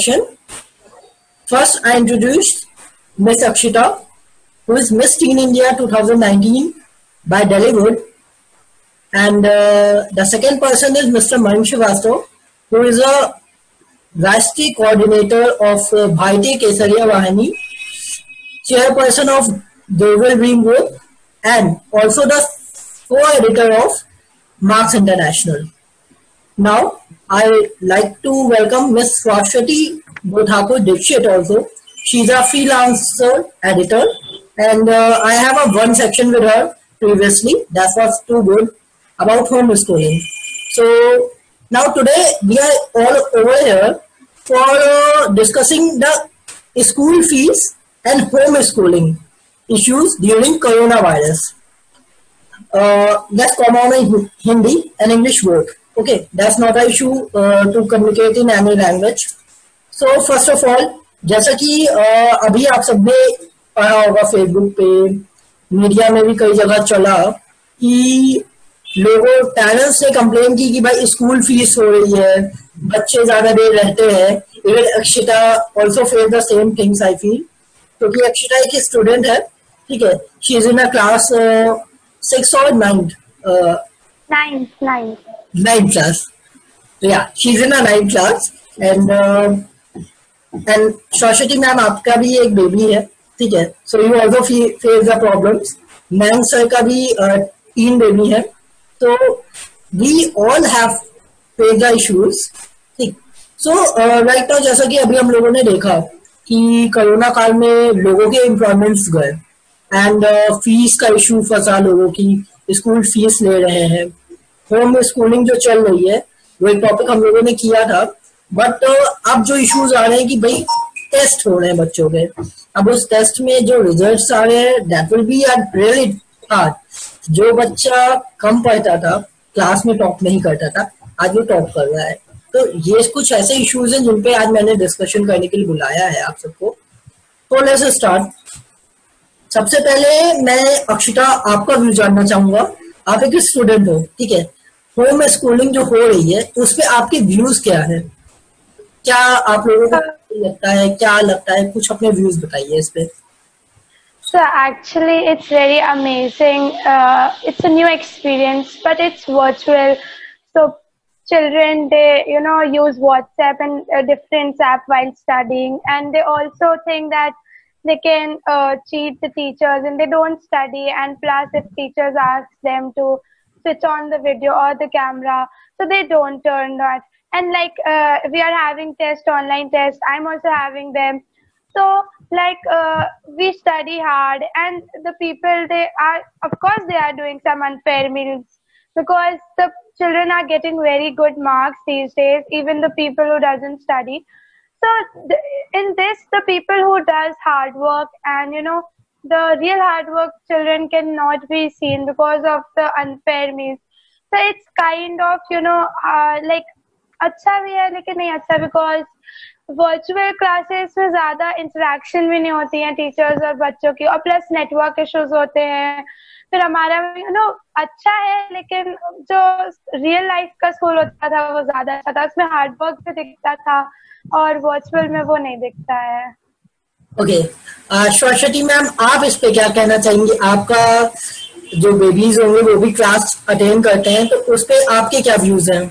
introduction. First, I introduced Miss Akshita, who is Miss Teen India 2019 by Delhiwood. And the second person is Mr. Mayank Srivastava, who is a Rashtriya Coordinator of Bharatiya Kesariya Vahini, Chairperson of Global Dream Group, and also the co-editor of Marks International. Now, I like to welcome Miss Swashwati Bodhakur Dixit also. She's a freelancer editor, and I have a one section with her previously. That was too good about homeschooling. So now today we are all over here for discussing the school fees and homeschooling issues during coronavirus. That's common in Hindi and English both. Okay, that's not an issue to communicate in any language. So first of all, जैसा कि अभी आप सबने पढ़ा होगा Facebook पे, media में भी कई जगह चला कि लोगों पेरेंट्स ने कंप्लेन की कि भाई स्कूल फीस हो रही है, बच्चे ज्यादा देर रहते हैं. Even Akshita also face the same things I feel, क्योंकि अक्षिता एक स्टूडेंट है, ठीक है. She is in a class 6 और 9th class. Yeah, she's in a 9th class. And Shashwati ma'am, आपका भी एक बेबी है, ठीक है. So you also face the problems. Mayank sir का भी teen बेबी है. So we all have faced the issues. ठीक. So right now जैसा कि अभी हम लोगों ने देखा कि कोरोना काल में लोगों के एम्प्लॉयमेंट्स गए एंड फीस का इशू फंसा, लोगों की स्कूल फीस ले रहे हैं. होम स्कूलिंग जो चल रही है वो एक टॉपिक हम लोगों ने किया था. बट अब जो इश्यूज आ रहे हैं कि भाई टेस्ट हो रहे हैं बच्चों के, अब उस टेस्ट में जो रिजल्ट्स आ रहे हैं that will be really hard. जो बच्चा कम पढ़ता था, क्लास में टॉप नहीं करता था, आज वो टॉप कर रहा है. तो ये कुछ ऐसे इश्यूज हैं जिन पे आज मैंने डिस्कशन करने के लिए बुलाया है आप सबको. तो लेट्स स्टार्ट. सबसे पहले मैं अक्षिता आपका व्यू जानना चाहूंगा. आप एक स्टूडेंट हो, ठीक है. होम स्कूलिंग जो हो रही है उस पे आपके व्यूज क्या है? क्या आप लोगों को लगता है, क्या लगता है? कुछ अपने व्यूज बताइए इस पे. So actually it's very amazing. It's a new experience, but it's virtual. So children, they use WhatsApp and different app while studying, and they also think that they can cheat the teachers and they don't study. And plus, if teachers ask them to switch on the video or the camera, so they don't turn that. And like we are having online tests, I'm also having them. So like we study hard, and the people, they are, of course they are doing some unfair means, because the children are getting very good marks these days, even the people who doesn't study. So in this, the people who does hard work and the real hard work children cannot be seen because of the unfair means. So it's kind of like अच्छा भी है लेकिन नहीं अच्छा, because virtual classes में ज्यादा interaction भी नहीं होती है टीचर्स और बच्चों की, और प्लस नेटवर्क इश्यूज होते हैं. फिर हमारा अच्छा है, लेकिन जो रियल लाइफ का स्कूल होता था वो ज्यादा अच्छा था, उसमें हार्ड वर्क भी दिखता था और वर्चुअल में वो नहीं दिखता है. ओके, सरस्वती मैम, आप इस पे क्या कहना चाहेंगे? आपका जो बेबीज होंगे वो भी क्लास अटेंड करते हैं, तो उस पे आपके क्या व्यूज हैं?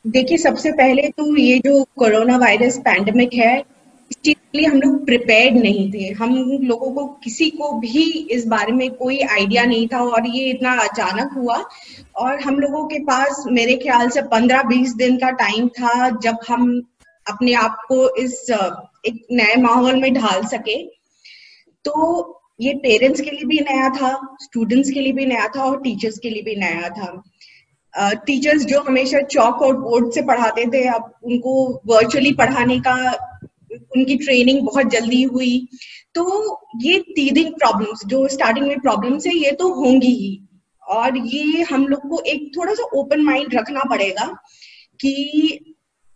देखिए, सबसे पहले तो ये जो कोरोना वायरस पैंडेमिक है, इस चीज के लिए हम लोग प्रिपेयर्ड नहीं थे. हम लोगों को किसी को भी इस बारे में कोई आइडिया नहीं था, और ये इतना अचानक हुआ. और हम लोगों के पास मेरे ख्याल से 15-20 दिन का टाइम था जब हम अपने आप को इस एक नए माहौल में ढाल सके. तो ये पेरेंट्स के लिए भी नया था, स्टूडेंट्स के लिए भी नया था, और टीचर्स के लिए भी नया था. टीचर्स जो हमेशा चॉक और बोर्ड से पढ़ाते थे, अब उनको वर्चुअली पढ़ाने का उनकी ट्रेनिंग बहुत जल्दी हुई. तो ये टीदिंग प्रॉब्लम्स जो स्टार्टिंग में प्रॉब्लम्स है, ये तो होंगी ही. और ये हम लोग को एक थोड़ा सा ओपन माइंड रखना पड़ेगा कि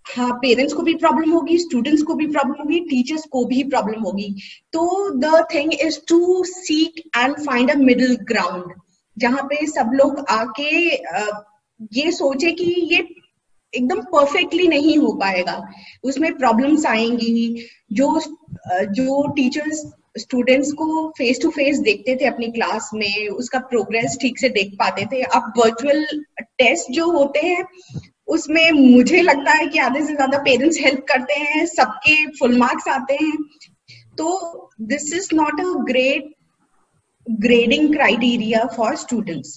हाँ, पेरेंट्स को भी प्रॉब्लम होगी, स्टूडेंट्स को भी प्रॉब्लम होगी, टीचर्स को भी प्रॉब्लम होगी. तो the thing is to seek and find a middle ground, जहाँ पे सब लोग आके ये सोचे कि ये एकदम परफेक्टली नहीं हो पाएगा, उसमें प्रॉब्लम्स आएंगी। जो टीचर्स स्टूडेंट्स को फेस टू फेस देखते थे अपनी क्लास में, उसका प्रोग्रेस ठीक से देख पाते थे। अब वर्चुअल टेस्ट जो होते हैं उसमें मुझे लगता है कि आधे से ज्यादा पेरेंट्स हेल्प करते हैं, सबके फुल मार्क्स आते हैं। तो this is not a great grading criteria for students.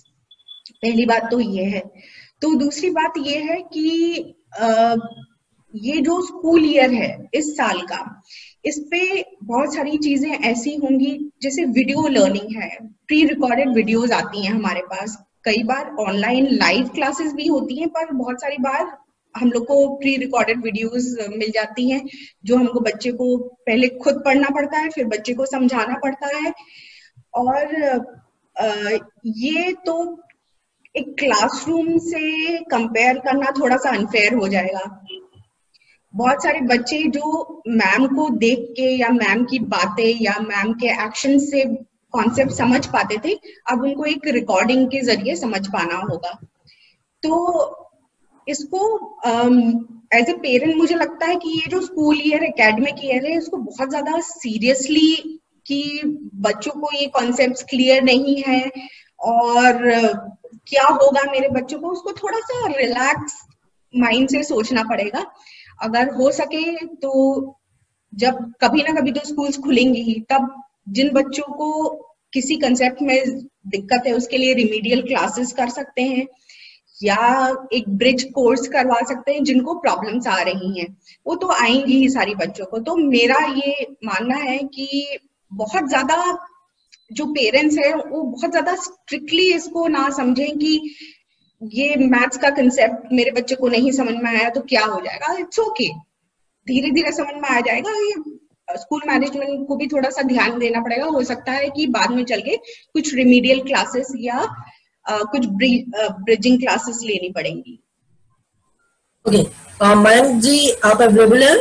पहली बात तो ये है। तो दूसरी बात ये है कि ये जो स्कूल ईयर है इस साल का, इस पे बहुत सारी चीजें ऐसी होंगी, जैसे वीडियो लर्निंग है, प्री रिकॉर्डेड वीडियोस आती हैं हमारे पास। कई बार ऑनलाइन लाइव क्लासेस भी होती हैं, पर बहुत सारी बार हम लोग को प्री रिकॉर्डेड वीडियोस मिल जाती हैं, जो हमको बच्चे को पहले खुद पढ़ना पड़ता है, फिर बच्चे को समझाना पड़ता है। और ये तो एक क्लासरूम से कंपेयर करना थोड़ा सा अनफेयर हो जाएगा। बहुत सारे बच्चे जो मैम को देख के या मैम की बातें या मैम के एक्शन से कॉन्सेप्ट समझ पाते थे, अब उनको एक रिकॉर्डिंग के जरिए समझ पाना होगा। तो इसको एज ए पेरेंट मुझे लगता है कि ये जो स्कूल ईयर, एकेडमिक ईयर है, इसको बहुत ज्यादा सीरियसली, कि बच्चों को ये कॉन्सेप्ट्स क्लियर नहीं है और क्या होगा मेरे बच्चों को, उसको थोड़ा सा रिलैक्स माइंड से सोचना पड़ेगा। अगर हो सके तो जब कभी ना कभी तो स्कूल्स खुलेंगी, तब जिन बच्चों को किसी कंसेप्ट में दिक्कत है उसके लिए रिमीडियल क्लासेस कर सकते हैं, या एक ब्रिज कोर्स करवा सकते हैं। जिनको प्रॉब्लम्स आ रही हैं वो तो आएंगी ही सारी बच्चों को। तो मेरा ये मानना है कि बहुत ज्यादा जो पेरेंट्स हैं वो बहुत ज्यादा स्ट्रिक्टली इसको ना समझें कि ये मैथ्स का कंसेप्ट मेरे बच्चे को नहीं समझ में आया तो क्या हो जाएगा। इट्स ओके, धीरे धीरे समझ में आ जाएगा। ये स्कूल मैनेजमेंट को भी थोड़ा सा ध्यान देना पड़ेगा। हो सकता है कि बाद में चल के कुछ रिमीडियल क्लासेस या कुछ ब्रिजिंग क्लासेस लेनी पड़ेंगी। ओके, मयंक जी आप अवेलेबल हैं?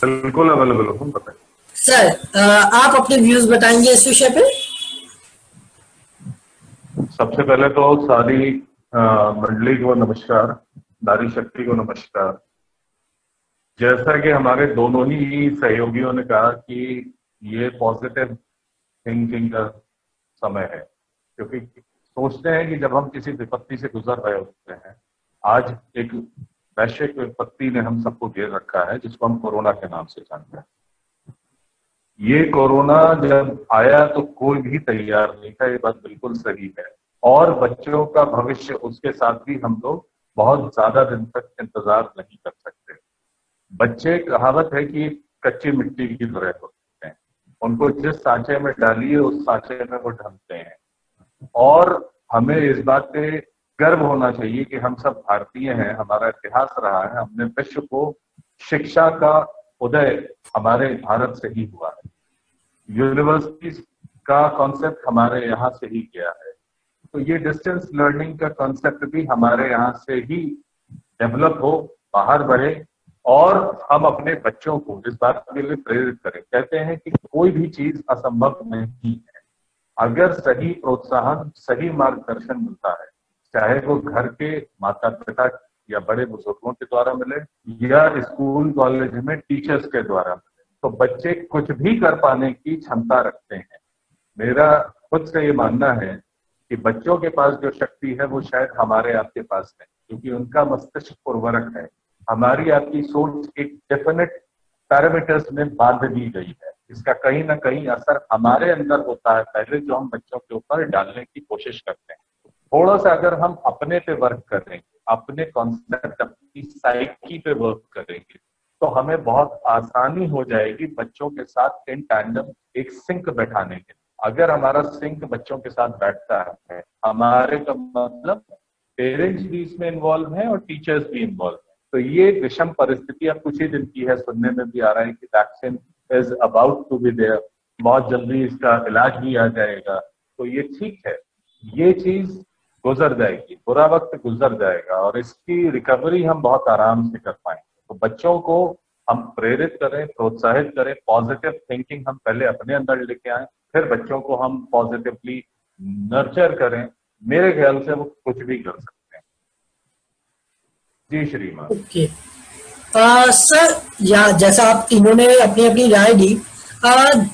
बिल्कुल अवेलेबल हूँ, बताइए सर। आप अपने व्यूज बताएंगे इस विषय पे? सबसे पहले तो सारी मंडली को नमस्कार, नारी शक्ति को नमस्कार। जैसा कि हमारे दोनों ही सहयोगियों ने कहा कि ये पॉजिटिव थिंकिंग का समय है, क्योंकि सोचते हैं कि जब हम किसी विपत्ति से गुजर रहे होते हैं, आज एक वैश्विक विपत्ति ने हम सबको घेर रखा है जिसको हम कोरोना के नाम से जानते हैं। ये कोरोना जब आया तो कोई भी तैयार नहीं था, ये बात बिल्कुल सही है। और बच्चों का भविष्य, उसके साथ भी हम लोग बहुत ज्यादा दिन तक इंतजार नहीं कर सकते। बच्चे, कहावत है कि कच्ची मिट्टी की तरह होते हैं, उनको जिस सांचे में डालिए उस सांचे में वो ढलते हैं। और हमें इस बात पे गर्व होना चाहिए कि हम सब भारतीय हैं, हमारा इतिहास रहा है, हमने विश्व को शिक्षा का उदय हमारे भारत से ही हुआ है, यूनिवर्सिटीज का कॉन्सेप्ट हमारे यहाँ से ही गया है। तो ये डिस्टेंस लर्निंग का कॉन्सेप्ट भी हमारे यहाँ से ही डेवलप हो, बाहर बढ़े, और हम अपने बच्चों को इस बात के लिए प्रेरित करें। कहते हैं कि कोई भी चीज असंभव नहीं है, अगर सही प्रोत्साहन, सही मार्गदर्शन मिलता है, चाहे वो घर के माता पिता या बड़े बुजुर्गों के द्वारा मिले या स्कूल कॉलेज में टीचर्स के द्वारा मिले, तो बच्चे कुछ भी कर पाने की क्षमता रखते हैं। मेरा खुद से ये मानना है कि बच्चों के पास जो शक्ति है वो शायद हमारे आपके पास है, क्योंकि उनका मस्तिष्क उर्वरक है। हमारी आपकी सोच एक डेफिनेट पैरामीटर्स में बांध दी गई है, इसका कहीं ना कहीं असर हमारे अंदर होता है पहले, जो हम बच्चों के ऊपर डालने की कोशिश करते हैं। थोड़ा सा अगर हम अपने पे वर्क करेंगे, अपने कॉन्सेप्ट, अपनी साइकी पे वर्क करेंगे, तो हमें बहुत आसानी हो जाएगी बच्चों के साथ इन टैंडम एक सिंक बैठाने के। अगर हमारा सिंक बच्चों के साथ बैठता है, हमारे का मतलब पेरेंट्स भी इसमें इन्वॉल्व हैं और टीचर्स भी इन्वॉल्व हैं, तो ये विषम परिस्थिति अब कुछ ही दिन की है। सुनने में भी आ रहा है कि vaccine is about to be there, बहुत जल्दी इसका इलाज भी आ जाएगा। तो ये ठीक है, ये चीज गुजर जाएगी, बुरा वक्त गुजर जाएगा और इसकी रिकवरी हम बहुत आराम से कर पाएंगे। तो बच्चों को हम प्रेरित करें, प्रोत्साहित करें, पॉजिटिव थिंकिंग हम पहले अपने अंदर लेके आए, फिर बच्चों को हम पॉजिटिवली नर्चर करें। मेरे ख्याल से वो कुछ भी कर सकते हैं। जी श्रीमान। ओके सर, या जैसा आप तीनों ने अपनी अपनी राय दी,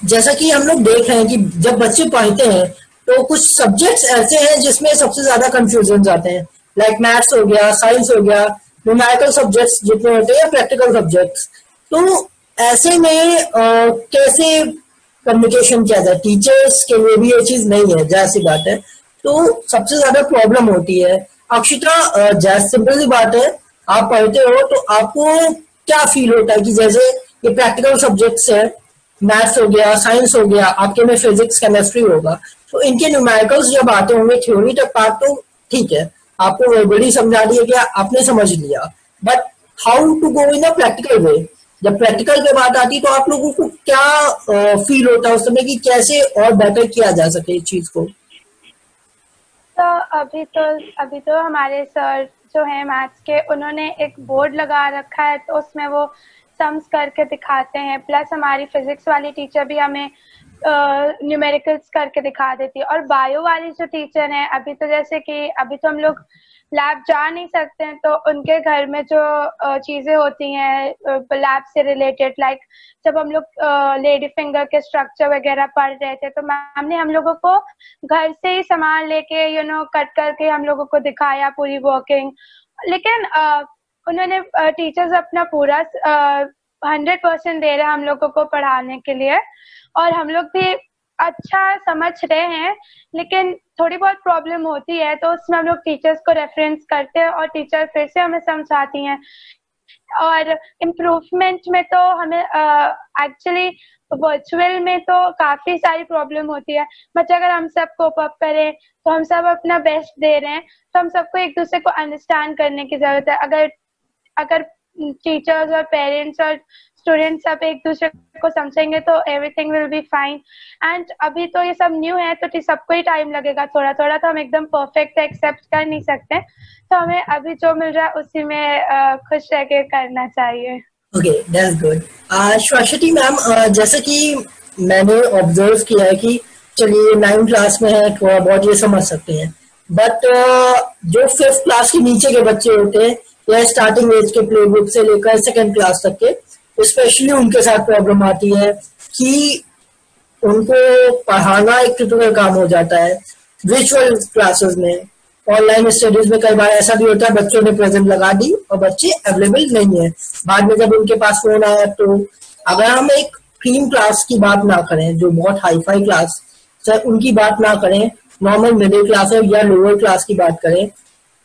जैसा कि हम लोग देख रहे हैं कि जब बच्चे पढ़ते हैं तो कुछ सब्जेक्ट्स ऐसे हैं जिसमें सबसे ज्यादा कंफ्यूजन आते हैं, लाइक मैथ्स हो गया, साइंस हो गया, न्यूमेरिकल सब्जेक्ट्स जितने होते हैं या प्रैक्टिकल सब्जेक्ट्स। तो ऐसे में कैसे कम्युनिकेशन किया जाए? टीचर्स के लिए भी ये चीज नहीं है, जाहिर सी बात है, तो सबसे ज्यादा प्रॉब्लम होती है। अक्षिता, जैसे सिंपल सी बात है, आप पढ़ते हो तो आपको क्या फील होता है कि जैसे ये प्रैक्टिकल सब्जेक्ट्स है, मैथ्स हो गया, साइंस हो गया, आपके में फिजिक्स केमिस्ट्री होगा, तो इनके न्यूमेरिकल्स जब आते होंगे थ्योरी तक पार्ट तो ठीक है, आपको वर्बली समझा दिया गया, आपने समझ लिया, but how to go in a practical way? जब प्रैक्टिकल पे बात आती तो आप लोगों को क्या फील होता है उस समय कि कैसे और बेटर किया जा सके इस चीज को? तो अभी तो हमारे सर जो है मैथ्स के, उन्होंने एक बोर्ड लगा रखा है, तो उसमें वो सम्स करके दिखाते हैं, प्लस हमारी फिजिक्स वाली टीचर भी हमें न्यूमेरिकल्स करके दिखा देती है। और बायो वाली जो टीचर है, अभी तो जैसे कि अभी तो हम लोग लैब जा नहीं सकते हैं, तो उनके घर में जो चीजें होती हैं लैब से रिलेटेड, लाइक जब हम लोग लेडी फिंगर के स्ट्रक्चर वगैरह पढ़ रहे थे, तो मैम ने हम लोगों को घर से ही सामान लेके कट करके हम लोगों को दिखाया पूरी वर्किंग। लेकिन उन्होंने टीचर्स अपना पूरा 100% दे रहे हैं हम लोगों को पढ़ाने के लिए, और हम लोग भी अच्छा समझ रहे हैं, लेकिन थोड़ी बहुत प्रॉब्लम होती है तो उसमें हम लोग टीचर्स को रेफरेंस करते हैं और टीचर फिर से हमें समझाती हैं। और इम्प्रूवमेंट में तो हमें एक्चुअली वर्चुअल में तो काफी सारी प्रॉब्लम होती है, बट अगर हम सब कोप अप करें तो हम सब अपना बेस्ट दे रहे हैं, तो हम सबको एक दूसरे को अंडरस्टैंड करने की जरूरत है। अगर टीचर्स और पेरेंट्स और स्टूडेंट्स सब एक दूसरे को समझेंगे तो everything will be fine. And अभी तो ये सब न्यू है तो सबको ही टाइम लगेगा थोड़ा थोड़ा, तो हम एकदम परफेक्ट एक्सेप्ट कर नहीं सकते, तो हमें अभी जो मिल रहा है उसी में खुश रह के करना चाहिए। Okay, that's good. Shwashati ma'am, जैसे कि मैंने ऑब्जर्व किया है कि चलिए 9th क्लास में है, थोड़ा बहुत ये समझ सकते हैं, बट जो 5th क्लास के नीचे के बच्चे होते हैं या स्टार्टिंग एज के प्ले ग्रुप से लेकर 2nd क्लास तक के, स्पेशली उनके साथ प्रॉब्लम आती है कि उनको पढ़ाना एक क्रिटिकल काम हो जाता है। विजुअल क्लासेस में, ऑनलाइन स्टडीज में कई बार ऐसा भी होता है बच्चों ने प्रेजेंट लगा दी और बच्चे अवेलेबल नहीं है, बाद में जब उनके पास फोन आया। तो अगर हम एक क्रीम क्लास की बात ना करें, जो बहुत हाई फाई क्लास है उनकी बात ना करें, नॉर्मल मिडिल क्लास है या लोअर क्लास की बात करें,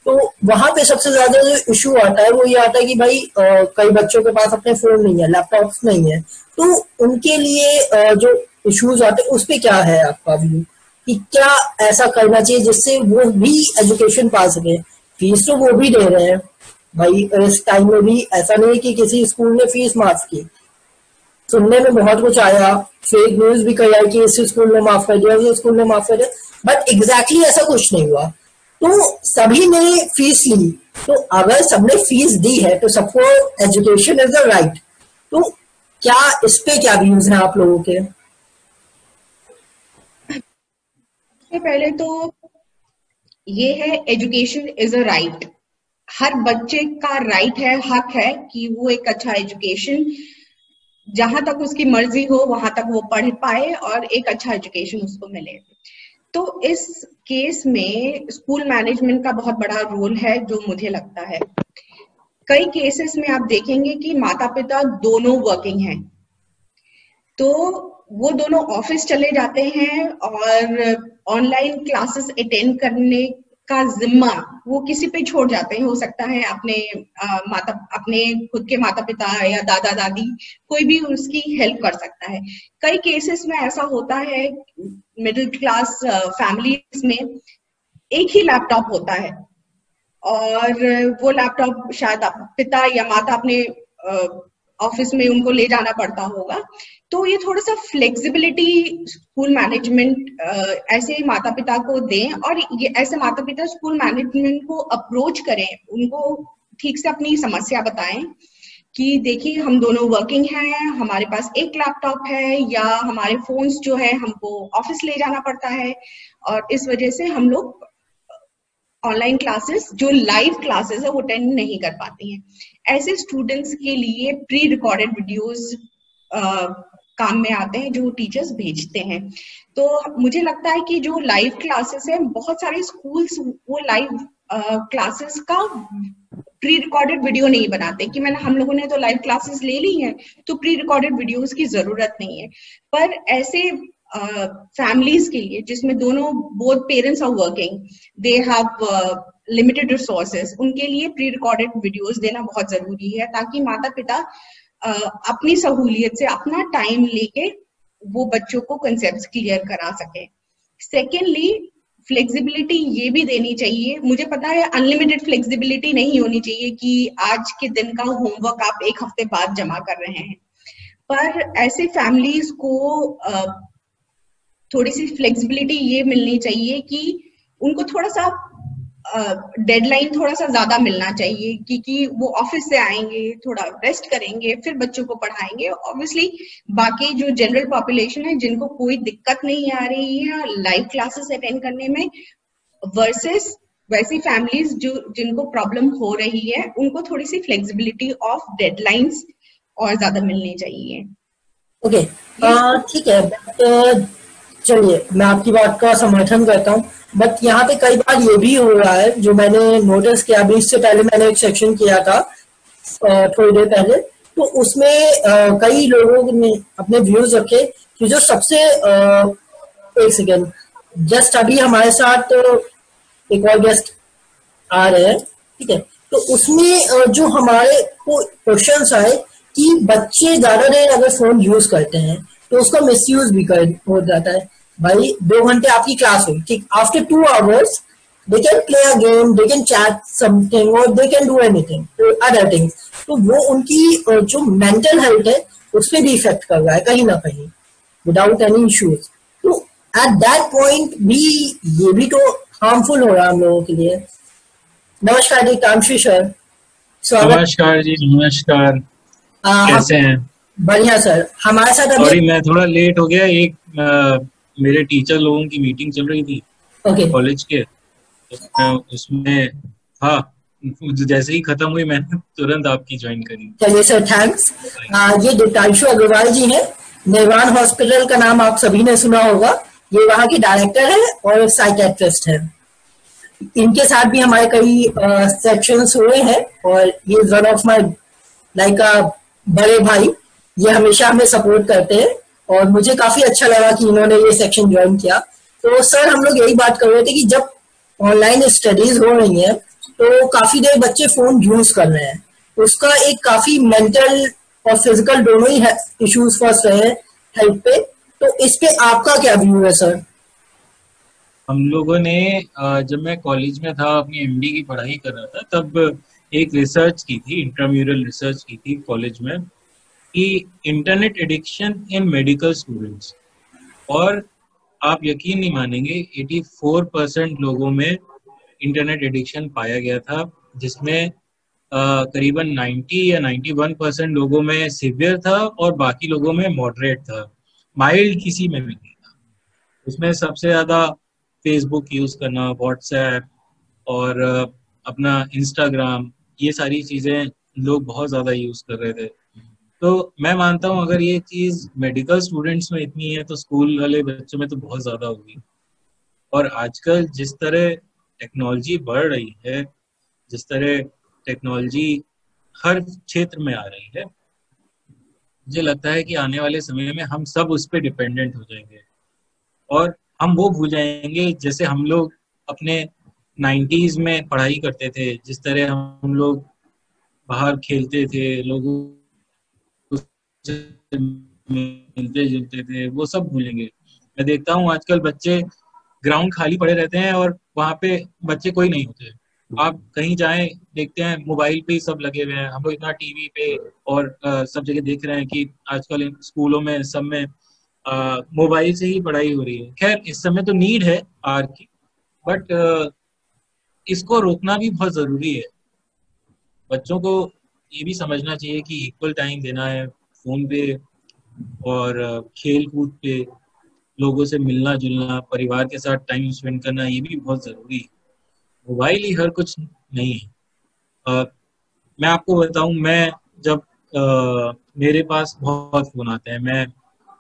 तो वहां पे सबसे ज्यादा जो इशू आता है वो ये आता है कि भाई कई बच्चों के पास अपने फोन नहीं है, लैपटॉप्स नहीं है, तो उनके लिए जो इश्यूज आते हैं उस पे क्या है आपका व्यू कि क्या ऐसा करना चाहिए जिससे वो भी एजुकेशन पा सके? फीस तो वो भी दे रहे हैं भाई, इस टाइम में भी ऐसा नहीं कि किसी स्कूल ने फीस माफ की, सुनने में बहुत कुछ आया, फेक न्यूज भी कही आई कि इस स्कूल ने माफ कर दिया, उस स्कूल ने माफ कर दिया, बट एग्जैक्टली ऐसा कुछ नहीं हुआ। तो सभी ने फीस ली, तो अगर सबने फीस दी है तो सबको एजुकेशन इज अ राइट, तो क्या इस पे क्या व्यूज हैं आप लोगों के? सबसे पहले तो ये है, एजुकेशन इज अ राइट, हर बच्चे का राइट है, हक है कि वो एक अच्छा एजुकेशन, जहां तक उसकी मर्जी हो वहां तक वो पढ़ पाए और एक अच्छा एजुकेशन उसको मिले। तो इस केस में स्कूल मैनेजमेंट का बहुत बड़ा रोल है जो मुझे लगता है। कई केसेस में आप देखेंगे कि माता पिता दोनों वर्किंग हैं, तो वो दोनों ऑफिस चले जाते हैं और ऑनलाइन क्लासेस अटेंड करने का जिम्मा वो किसी पे छोड़ जाते हैं। हो सकता है अपने खुद के माता पिता या दादा दादी, कोई भी उसकी हेल्प कर सकता है। कई केसेस में ऐसा होता है मिडिल क्लास फैमिलीज में एक ही लैपटॉप होता है और वो लैपटॉप शायद पिता या माता अपने ऑफिस में उनको ले जाना पड़ता होगा। तो ये थोड़ा सा फ्लेक्सिबिलिटी स्कूल मैनेजमेंट ऐसे माता पिता को दें, और ये ऐसे माता पिता स्कूल मैनेजमेंट को अप्रोच करें, उनको ठीक से अपनी समस्या बताएं कि देखिए हम दोनों वर्किंग हैं, हमारे पास एक लैपटॉप है या हमारे फोन्स जो है हमको ऑफिस ले जाना पड़ता है और इस वजह से हम लोग ऑनलाइन क्लासेस जो लाइव क्लासेस है वो अटेंड नहीं कर पाती हैं। ऐसे स्टूडेंट्स के लिए प्री रिकॉर्डेड वीडियोस काम में आते हैं जो टीचर्स भेजते हैं। तो मुझे लगता है कि जो लाइव क्लासेस है, बहुत सारे स्कूल्स वो लाइव क्लासेस का प्री रिकॉर्डेड वीडियो नहीं बनाते कि हम लोगों ने तो लाइव क्लासेस ले ली हैं तो प्री रिकॉर्डेड वीडियोस की जरूरत नहीं है। पर ऐसे फैमिलीज के लिए जिसमें दोनों both parents are working, they have limited resources, उनके लिए प्री रिकॉर्डेड वीडियोस देना बहुत जरूरी है ताकि माता पिता अपनी सहूलियत से अपना टाइम लेके वो बच्चों को कंसेप्ट क्लियर करा सके। सेकेंडली, फ्लेक्सिबिलिटी ये भी देनी चाहिए। मुझे पता है अनलिमिटेड फ्लेक्सिबिलिटी नहीं होनी चाहिए कि आज के दिन का होमवर्क आप एक हफ्ते बाद जमा कर रहे हैं, पर ऐसे फैमिलीज को थोड़ी सी फ्लेक्सिबिलिटी ये मिलनी चाहिए कि उनको थोड़ा सा डेडलाइन थोड़ा सा ज्यादा मिलना चाहिए क्योंकि वो ऑफिस से आएंगे, थोड़ा रेस्ट करेंगे, फिर बच्चों को पढ़ाएंगे। ऑब्वियसली बाकी जो जनरल पॉपुलेशन है जिनको कोई दिक्कत नहीं आ रही है लाइव क्लासेस अटेंड करने में, वर्सेस वैसी फैमिलीज जो जिनको प्रॉब्लम हो रही है, उनको थोड़ी सी फ्लेक्सिबिलिटी ऑफ डेडलाइंस और ज्यादा मिलनी चाहिए। ओके, ठीक है। चलिए, मैं आपकी बात का समर्थन करता हूँ, बट यहाँ पे कई बार ये भी हो रहा है जो मैंने नोटिस किया। अभी इससे पहले मैंने एक सेक्शन किया था थोड़ी देर पहले, तो उसमें कई लोगों ने अपने व्यूज रखे कि जो सबसे एक सेकेंड, जस्ट अभी हमारे साथ एक और गेस्ट आ रहे हैं, ठीक है, तो उसमें जो हमारे क्वेश्चंस आए कि बच्चे ज्यादा देर अगर फोन यूज करते हैं तो उसका मिसयूज भी हो जाता है। भाई 2 घंटे आपकी क्लास हुई, ठीक, after 2 hours they can play a game, they can chat something और they can do anything other things, तो वो उनकी जो मेंटल हेल्थ है उस पर भी इफेक्ट कर रहा है कहीं ना कहीं विदाउट एनी इश्यूज। तो एट दैट पॉइंट भी ये भी तो हार्मफुल हो रहा है हम लोगों के लिए। नमस्कार जी, तामशी सर, स्वागत। नमस्कार जी, नमस्कार, कैसे हैं? बढ़िया सर। हमारे साथ सॉरी मैं थोड़ा लेट हो गया, एक मेरे टीचर लोगों की मीटिंग चल रही थी कॉलेज के, तो उसमें हाँ जैसे ही खत्म हुई मैंने तुरंत आपकी ज्वाइन करी। चलिए सर, थैंक्स। ये दीप्तांशु अग्रवाल जी हैं, निर्वाण हॉस्पिटल का नाम आप सभी ने सुना होगा, ये वहाँ के डायरेक्टर है और साइकेट्रिस्ट है। इनके साथ भी हमारे कई सेक्शंस हुए हैं और ये वन ऑफ माय लाइक बड़े भाई, ये हमेशा हमें सपोर्ट करते हैं और मुझे काफी अच्छा लगा कि इन्होंने ये सेक्शन ज्वाइन किया। तो सर, हम लोग यही बात कर रहे थे कि जब ऑनलाइन स्टडीज हो रही है तो काफी देर बच्चे फोन यूज कर रहे हैं, उसका एक काफी मेंटल और फिजिकल दोनों ही इश्यूज फंस रहे हैं हेल्थ पे, तो इस पे आपका क्या व्यू है सर? हम लोगों ने जब मैं कॉलेज में था, अपनी एमडी की पढ़ाई कर रहा था, तब एक रिसर्च की थी, इंट्राम्यूरल रिसर्च की थी कॉलेज में, कि internet addiction in medical students, और आप यकीन नहीं मानेंगे 84% लोगों में इंटरनेट एडिक्शन पाया गया था, जिसमें करीबन 90 या 91% लोगों में सिवियर था और बाकी लोगों में मॉडरेट था, माइल्ड किसी में भी नहीं था। उसमें सबसे ज़्यादा फेसबुक यूज़ करना, व्हाट्सएप और अपना इंस्टाग्राम, ये सारी चीज़ें लोग बहुत ज़्यादा यूज़ कर रहे थे। तो मैं मानता हूँ अगर ये चीज़ मेडिकल स्टूडेंट्स में इतनी है तो स्कूल वाले बच्चों में तो बहुत ज़्यादा होगी। और आजकल जिस तरह टेक्नोलॉजी बढ़ रही है, जिस तरह टेक्नोलॉजी हर क्षेत्र में आ रही है, मुझे लगता है कि आने वाले समय में हम सब उस पर डिपेंडेंट हो जाएंगे और हम वो भूल जाएंगे जैसे हम लोग अपने 90s में पढ़ाई करते थे, जिस तरह हम लोग बाहर खेलते थे, लोगों मिलते जुलते थे, वो सब भूलेंगे। मैं देखता हूँ आजकल बच्चे ग्राउंड खाली पड़े रहते हैं और वहाँ पे बच्चे कोई नहीं होते। आप कहीं जाएं देखते हैं मोबाइल पे ही सब लगे हुए हैं। हम लोग इतना टीवी पे और सब जगह देख रहे हैं कि आजकल स्कूलों में सब में मोबाइल से ही पढ़ाई हो रही है। खैर इस समय तो नीड है आर की, बट इसको रोकना भी बहुत जरूरी है। बच्चों को ये भी समझना चाहिए कि इक्वल टाइम देना है फोन पे और खेल कूद पे, लोगों से मिलना जुलना, परिवार के साथ टाइम स्पेंड करना, ये भी बहुत जरूरी है। मोबाइल ही हर कुछ नहीं है। मैं आपको बताऊं, मैं जब मेरे पास बहुत फोन आते हैं, मैं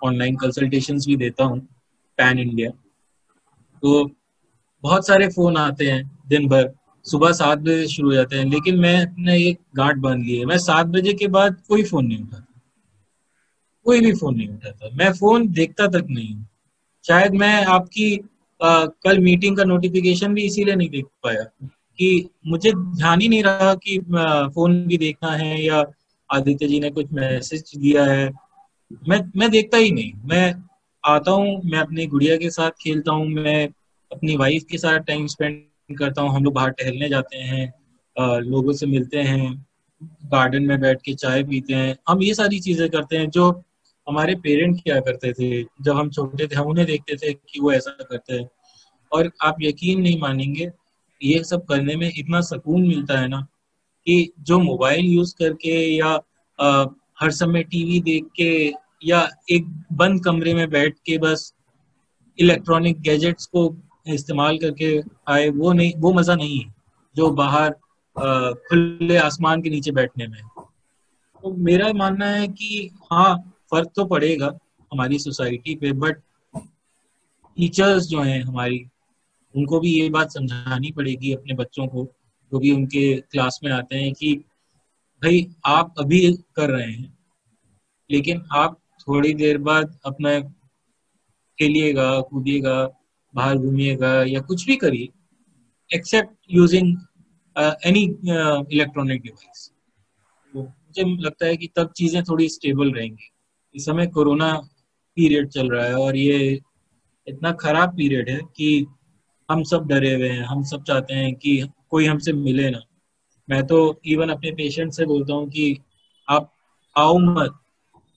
ऑनलाइन कंसल्टेशंस भी देता हूँ पैन इंडिया, तो बहुत सारे फोन आते हैं दिन भर, सुबह 7 बजे शुरू हो जाते हैं, लेकिन मैंने एक गांठ बांध ली है, मैं 7 बजे के बाद कोई फोन नहीं उठाता, कोई भी फोन नहीं उठाता, मैं फोन देखता तक नहीं हूँ। शायद मैं आपकी कल मीटिंग का नोटिफिकेशन भी इसीलिए नहीं देख पाया कि मुझे ध्यान ही नहीं रहा कि फोन भी देखना है, या आदित्य जी ने कुछ मैसेज दिया है, मैं देखता ही नहीं। मैं आता हूँ, मैं अपनी गुड़िया के साथ खेलता हूँ, मैं अपनी वाइफ के साथ टाइम स्पेंड करता हूँ, हम लोग बाहर टहलने जाते हैं, लोगों से मिलते हैं, गार्डन में बैठ के चाय पीते हैं, हम ये सारी चीजें करते हैं जो हमारे पेरेंट किया करते थे जब हम छोटे थे, हम उन्हें देखते थे कि वो ऐसा करते हैं। और आप यकीन नहीं मानेंगे, ये सब करने में इतना सुकून मिलता है ना, कि जो मोबाइल यूज करके या हर समय टीवी देख के या एक बंद कमरे में बैठ के बस इलेक्ट्रॉनिक गैजेट्स को इस्तेमाल करके आए, वो नहीं, वो मजा नहीं है जो बाहर खुले आसमान के नीचे बैठने में। तो मेरा मानना है कि हाँ, फर्क तो पड़ेगा हमारी सोसाइटी पे, बट टीचर्स जो हैं हमारी, उनको भी ये बात समझानी पड़ेगी अपने बच्चों को, जो भी उनके क्लास में आते हैं, कि भाई आप अभी कर रहे हैं, लेकिन आप थोड़ी देर बाद अपना खेलिएगा, कूदिएगा, बाहर घूमिएगा या कुछ भी करिए, except using any electronic device. तो मुझे लगता है कि तब चीजें थोड़ी स्टेबल रहेंगी। इस समय कोरोना पीरियड चल रहा है और ये इतना खराब पीरियड है कि हम सब डरे हुए हैं, हम सब चाहते हैं कि कोई हमसे मिले ना। मैं तो इवन अपने पेशेंट से बोलता हूँ कि आप आओ मत,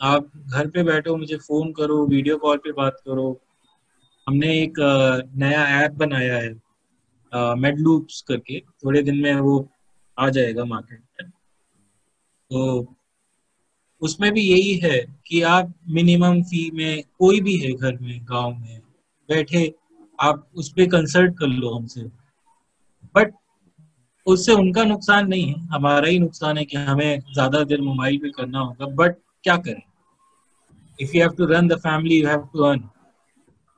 आप घर पे बैठो, मुझे फोन करो, वीडियो कॉल पे बात करो। हमने एक नया ऐप बनाया है मेडलूप्स करके, थोड़े दिन में वो आ जाएगा मार्केट में। तो उसमें भी यही है कि आप मिनिमम फी में, कोई भी है घर में, गांव में बैठे, आप उस पर कंसल्ट कर लो हमसे। बट उससे उनका नुकसान नहीं है, हमारा ही नुकसान है कि हमें ज्यादा देर मोबाइल पे करना होगा। बट क्या करें, if you have to run the family you have to earn.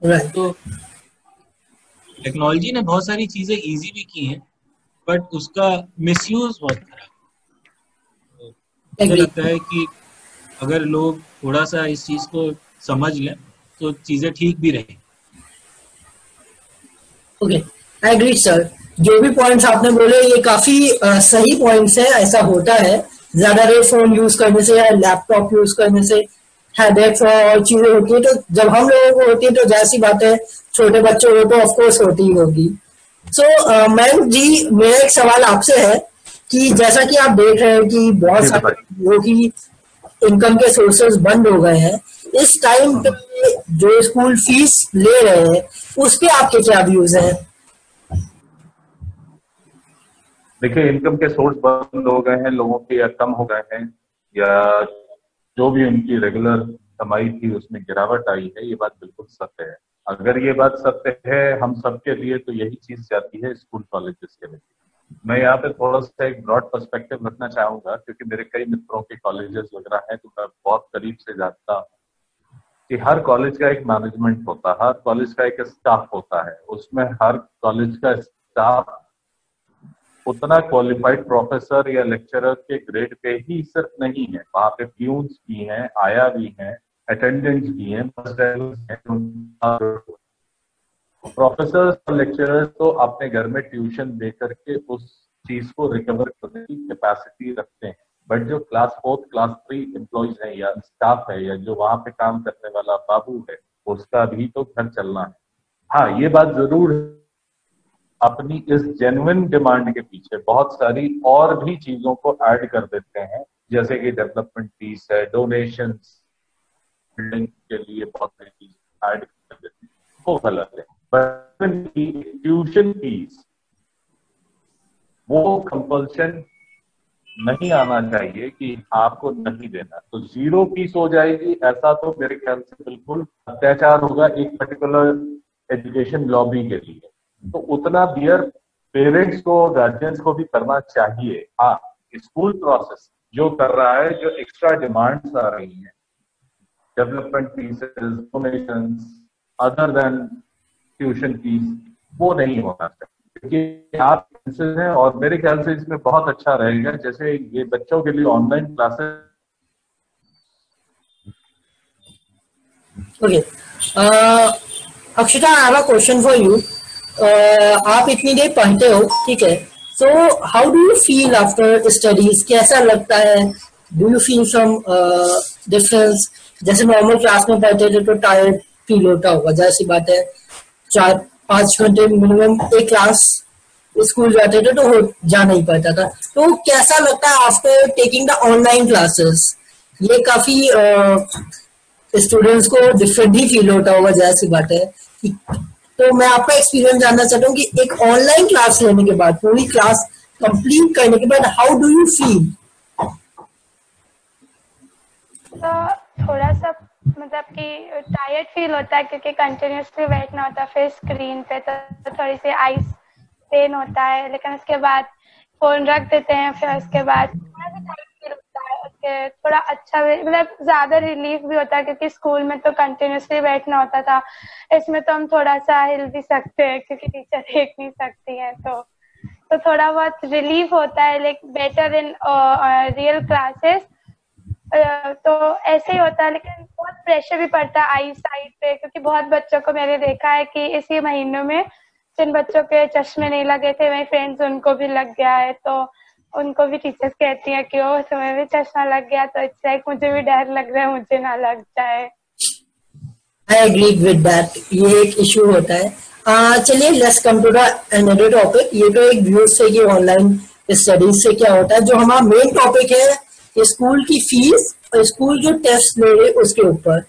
Right. तो टेक्नोलॉजी ने बहुत सारी चीजें इजी भी की हैं, बट उसका मिसयूज बहुत खराब। तो मुझे लगता है कि अगर लोग थोड़ा सा इस चीज को समझ लें तो चीजें ठीक भी रहें। Okay, I agree sir. जो भी पॉइंट्स आपने बोले ये काफी सही पॉइंट्स है। ऐसा होता है ज्यादा देर फोन यूज करने से या लैपटॉप यूज करने से हेडेक्स और चीजें होती है। तो जब हम लोगों को होती है तो जैसी बात है, छोटे बच्चों को तो ऑफकोर्स होती ही होगी। सो मैम जी, मेरा एक सवाल आपसे है कि जैसा कि आप देख रहे हैं कि बहुत सारे लोगों की इनकम के सोर्सेज बंद हो गए हैं, इस टाइम पे जो स्कूल फीस ले रहे हैं उस पे आपके क्या व्यूज हैं? देखिए, इनकम के सोर्स बंद हो गए हैं लोगों के, या कम हो गए हैं, या जो भी उनकी रेगुलर कमाई थी उसमें गिरावट आई है, ये बात बिल्कुल सत्य है। अगर ये बात सत्य है हम सबके लिए, तो यही चीज जाती है स्कूल कॉलेजेस के लिए। मैं यहाँ पे थोड़ा सा एक ब्रॉड पर्सपेक्टिव रखना चाहूंगा, क्योंकि मेरे कई मित्रों के कॉलेजेस वगैरह हैं, तो मैं बहुत करीब से जानता हूँ कि हर कॉलेज का एक मैनेजमेंट होता है, हर कॉलेज का एक स्टाफ होता है। उसमें हर कॉलेज का स्टाफ उतना क्वालिफाइड प्रोफेसर या लेक्चरर के ग्रेड पे ही सिर्फ नहीं है, वहाँ पे प्यून्स भी हैं, आया भी हैं, अटेंडेंट्स भी हैं, बस ड्राइवर्स हैं। प्रोफेसर और लेक्चरर्स तो अपने घर में ट्यूशन दे करके उस चीज को रिकवर करने की कैपेसिटी रखते हैं, बट जो क्लास 4, क्लास 3 एम्प्लॉइज है या स्टाफ है या जो वहां पे काम करने वाला बाबू है, उसका भी तो घर चलना है। हाँ, ये बात जरूर अपनी इस जेन्युइन डिमांड के पीछे बहुत सारी और भी चीजों को ऐड कर देते हैं, जैसे कि डेवलपमेंट फीस है, डोनेशंस, बिल्डिंग के लिए बहुत सारी चीज ऐड कर देते हैं, वो गलत है। ट्यूशन फीस वो कंपल्शन नहीं आना चाहिए कि आपको नहीं देना, तो 0 फीस हो जाएगी, ऐसा तो मेरे ख्याल से बिल्कुल अत्याचार होगा एक पर्टिकुलर एजुकेशन लॉबी के लिए। तो उतना बियर पेरेंट्स को, गार्जियंस को भी करना चाहिए। हाँ, स्कूल प्रोसेस जो कर रहा है, जो एक्स्ट्रा डिमांड्स आ रही हैं, development faeces, donations other than tuition fees, वो नहीं होना चाहिए, क्योंकि आप हैं। और मेरे ख्याल से इसमें बहुत अच्छा रहेगा, जैसे ये बच्चों के लिए online classes. Okay, Akshata, I have a question for you. आप इतनी देर पढ़ते हो, ठीक है, so how do you feel after studies? कैसा लगता है? Do you feel some difference? जैसे नॉर्मल क्लास में पढ़ते थे तो टायर्ड फील होता होगा, जैसी बात है। 4-5 घंटे मिनिमम एक क्लास स्कूल जाते थे तो जाना ही पड़ता था। तो कैसा लगता है after taking the online classes? ये काफी स्टूडेंट्स को डिफरेंट ही फील होता होगा, जैसी बात है। तो मैं आपका एक्सपीरियंस जानना चाहता हूँ कि एक ऑनलाइन क्लास लेने के बाद, पूरी क्लास कंप्लीट करने के बाद, हाउ डू यू फील? तो थोड़ा सा मतलब कि टायर्ड फील होता है, क्योंकि कंटिन्यूसली बैठना होता है फिर स्क्रीन पे, तो थोड़ी सी आईज पेन होता है। लेकिन उसके बाद फोन रख देते हैं, फिर उसके बाद थोड़ा भी टाइम फील होता है, उसके थोड़ा अच्छा मतलब ज्यादा रिलीफ भी होता है, क्योंकि स्कूल में तो कंटिन्यूसली बैठना होता था। इसमें तो हम थोड़ा सा हिल भी सकते हैं, क्योंकि टीचर देख नहीं सकती है, तो थोड़ा बहुत रिलीफ होता है, like better in real classes. तो ऐसे ही होता है, लेकिन बहुत प्रेशर भी पड़ता है आई साइड पे, क्योंकि बहुत बच्चों को मैंने देखा है कि इसी महीनों में जिन बच्चों के चश्मे नहीं लगे थे, मेरे फ्रेंड्स, उनको भी लग गया है। तो उनको भी टीचर्स कहती है कि ओ तुम्हें भी चश्मा लग गया, तो इट्स लाइक मुझे भी डर लग रहा है मुझे ना लग जाए। आई एग्री विद दैट, ये एक इशू होता है। चलिए, let's come to the another topic. ये तो एक व्यूज से कि ऑनलाइन स्टडीज से क्या होता है। जो हमारा मेन टॉपिक है, स्कूल की फीस और स्कूल जो टेस्ट ले रहे उसके ऊपर।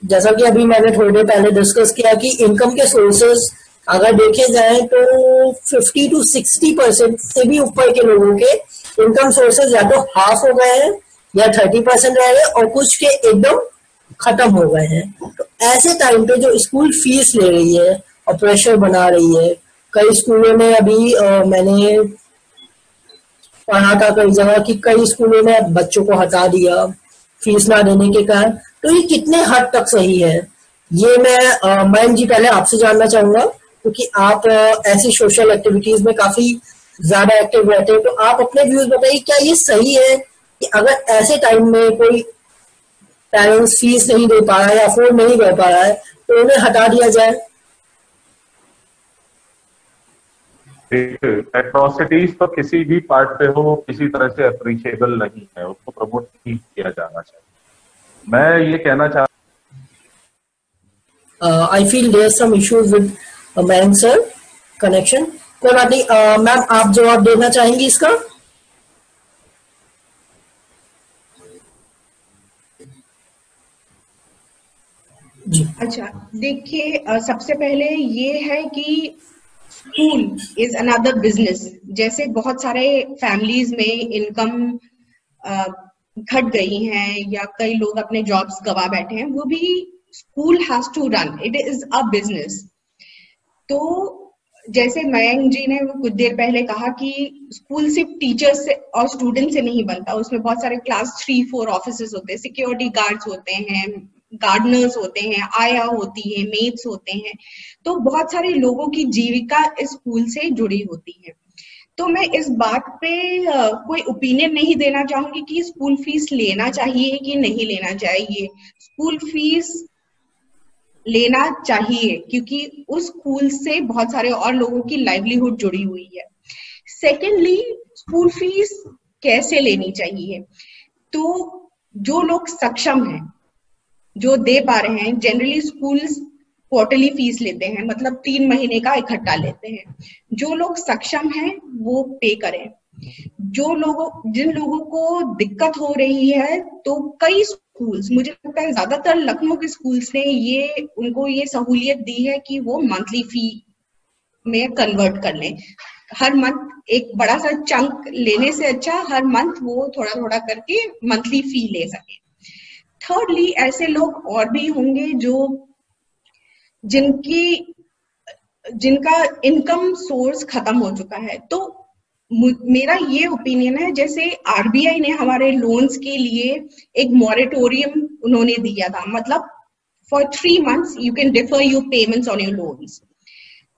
जैसा कि अभी मैंने थोड़ी देर पहले डिस्कस किया कि इनकम के सोर्सेज अगर देखे जाए तो 50 to 60% से भी ऊपर के लोगों के इनकम सोर्सेज या तो हाफ हो गए हैं या 30% रह गए, और कुछ के एकदम खत्म हो गए हैं। तो ऐसे टाइम पे जो स्कूल फीस ले रही है और प्रेशर बना रही है, कई स्कूलों में अभी मैंने पढ़ा था कई जगह कि कई स्कूलों ने बच्चों को हटा दिया फीस ना देने के कारण। तो ये कितने हद तक सही है, ये मैं मयंक जी पहले आपसे जानना चाहूंगा, क्योंकि आप ऐसी सोशल एक्टिविटीज में काफी ज्यादा एक्टिव रहते हैं। तो आप अपने व्यूज बताइए, क्या ये सही है कि अगर ऐसे टाइम में कोई पेरेंट्स फीस नहीं दे पा रहा है या अफोर्ड नहीं कर पा रहा है तो उन्हें हटा दिया जाए? एट्रोसिटीज तो किसी भी पार्ट पे हो, किसी तरह से अप्रिशिएबल नहीं है, उसको प्रमोट नहीं किया जाना चाहिए। मैं ये कहना चाहता I feel there's some issues with ma'am sir connection. कोई बात नहीं, मैम आप जवाब देना चाहेंगी इसका? जी अच्छा, देखिए सबसे पहले ये है कि स्कूल इज अनदर बिजनेस। जैसे बहुत सारे फैमिलीज में इनकम घट गई हैं या कई लोग अपने जॉब्स गवा बैठे हैं, वो भी school has to run, it is a business. तो जैसे मयंक जी ने कुछ देर पहले कहा कि स्कूल सिर्फ टीचर्स से और स्टूडेंट से नहीं बनता, उसमें बहुत सारे क्लास 3-4 ऑफिसर्स होते हैं, सिक्योरिटी गार्ड्स होते हैं, गार्डनर्स होते हैं, आया होती है, मेड्स होते हैं। तो बहुत सारे लोगों की जीविका इस स्कूल से जुड़ी होती है। तो मैं इस बात पे कोई ओपिनियन नहीं देना चाहूंगी कि स्कूल फीस लेना चाहिए कि नहीं लेना चाहिए। स्कूल फीस लेना चाहिए, क्योंकि उस स्कूल से बहुत सारे और लोगों की लाइवलीहुड जुड़ी हुई है। सेकेंडली, स्कूल फीस कैसे लेनी चाहिए? तो जो लोग सक्षम हैं, जो दे पा रहे हैं, जनरली स्कूल्स क्वार्टरली फीस लेते हैं, मतलब 3 महीने का इकट्ठा लेते हैं। जो लोग सक्षम हैं वो पे करें। जिन लोगों को दिक्कत हो रही है, तो कई स्कूल्स, मुझे लगता है ज्यादातर लखनऊ के स्कूल्स ने उनको ये सहूलियत दी है कि वो मंथली फी में कन्वर्ट कर लें। हर मंथ एक बड़ा सा चंक लेने से अच्छा हर मंथ वो थोड़ा थोड़ा करके मंथली फी ले सके। थर्डली, ऐसे लोग और भी होंगे जिनकी जिनका इनकम सोर्स खत्म हो चुका है। तो मेरा ये ओपिनियन है, जैसे आरबीआई ने हमारे लोन्स के लिए एक मॉरेटोरियम उन्होंने दिया था, मतलब for 3 months you can differ your payments on your loans.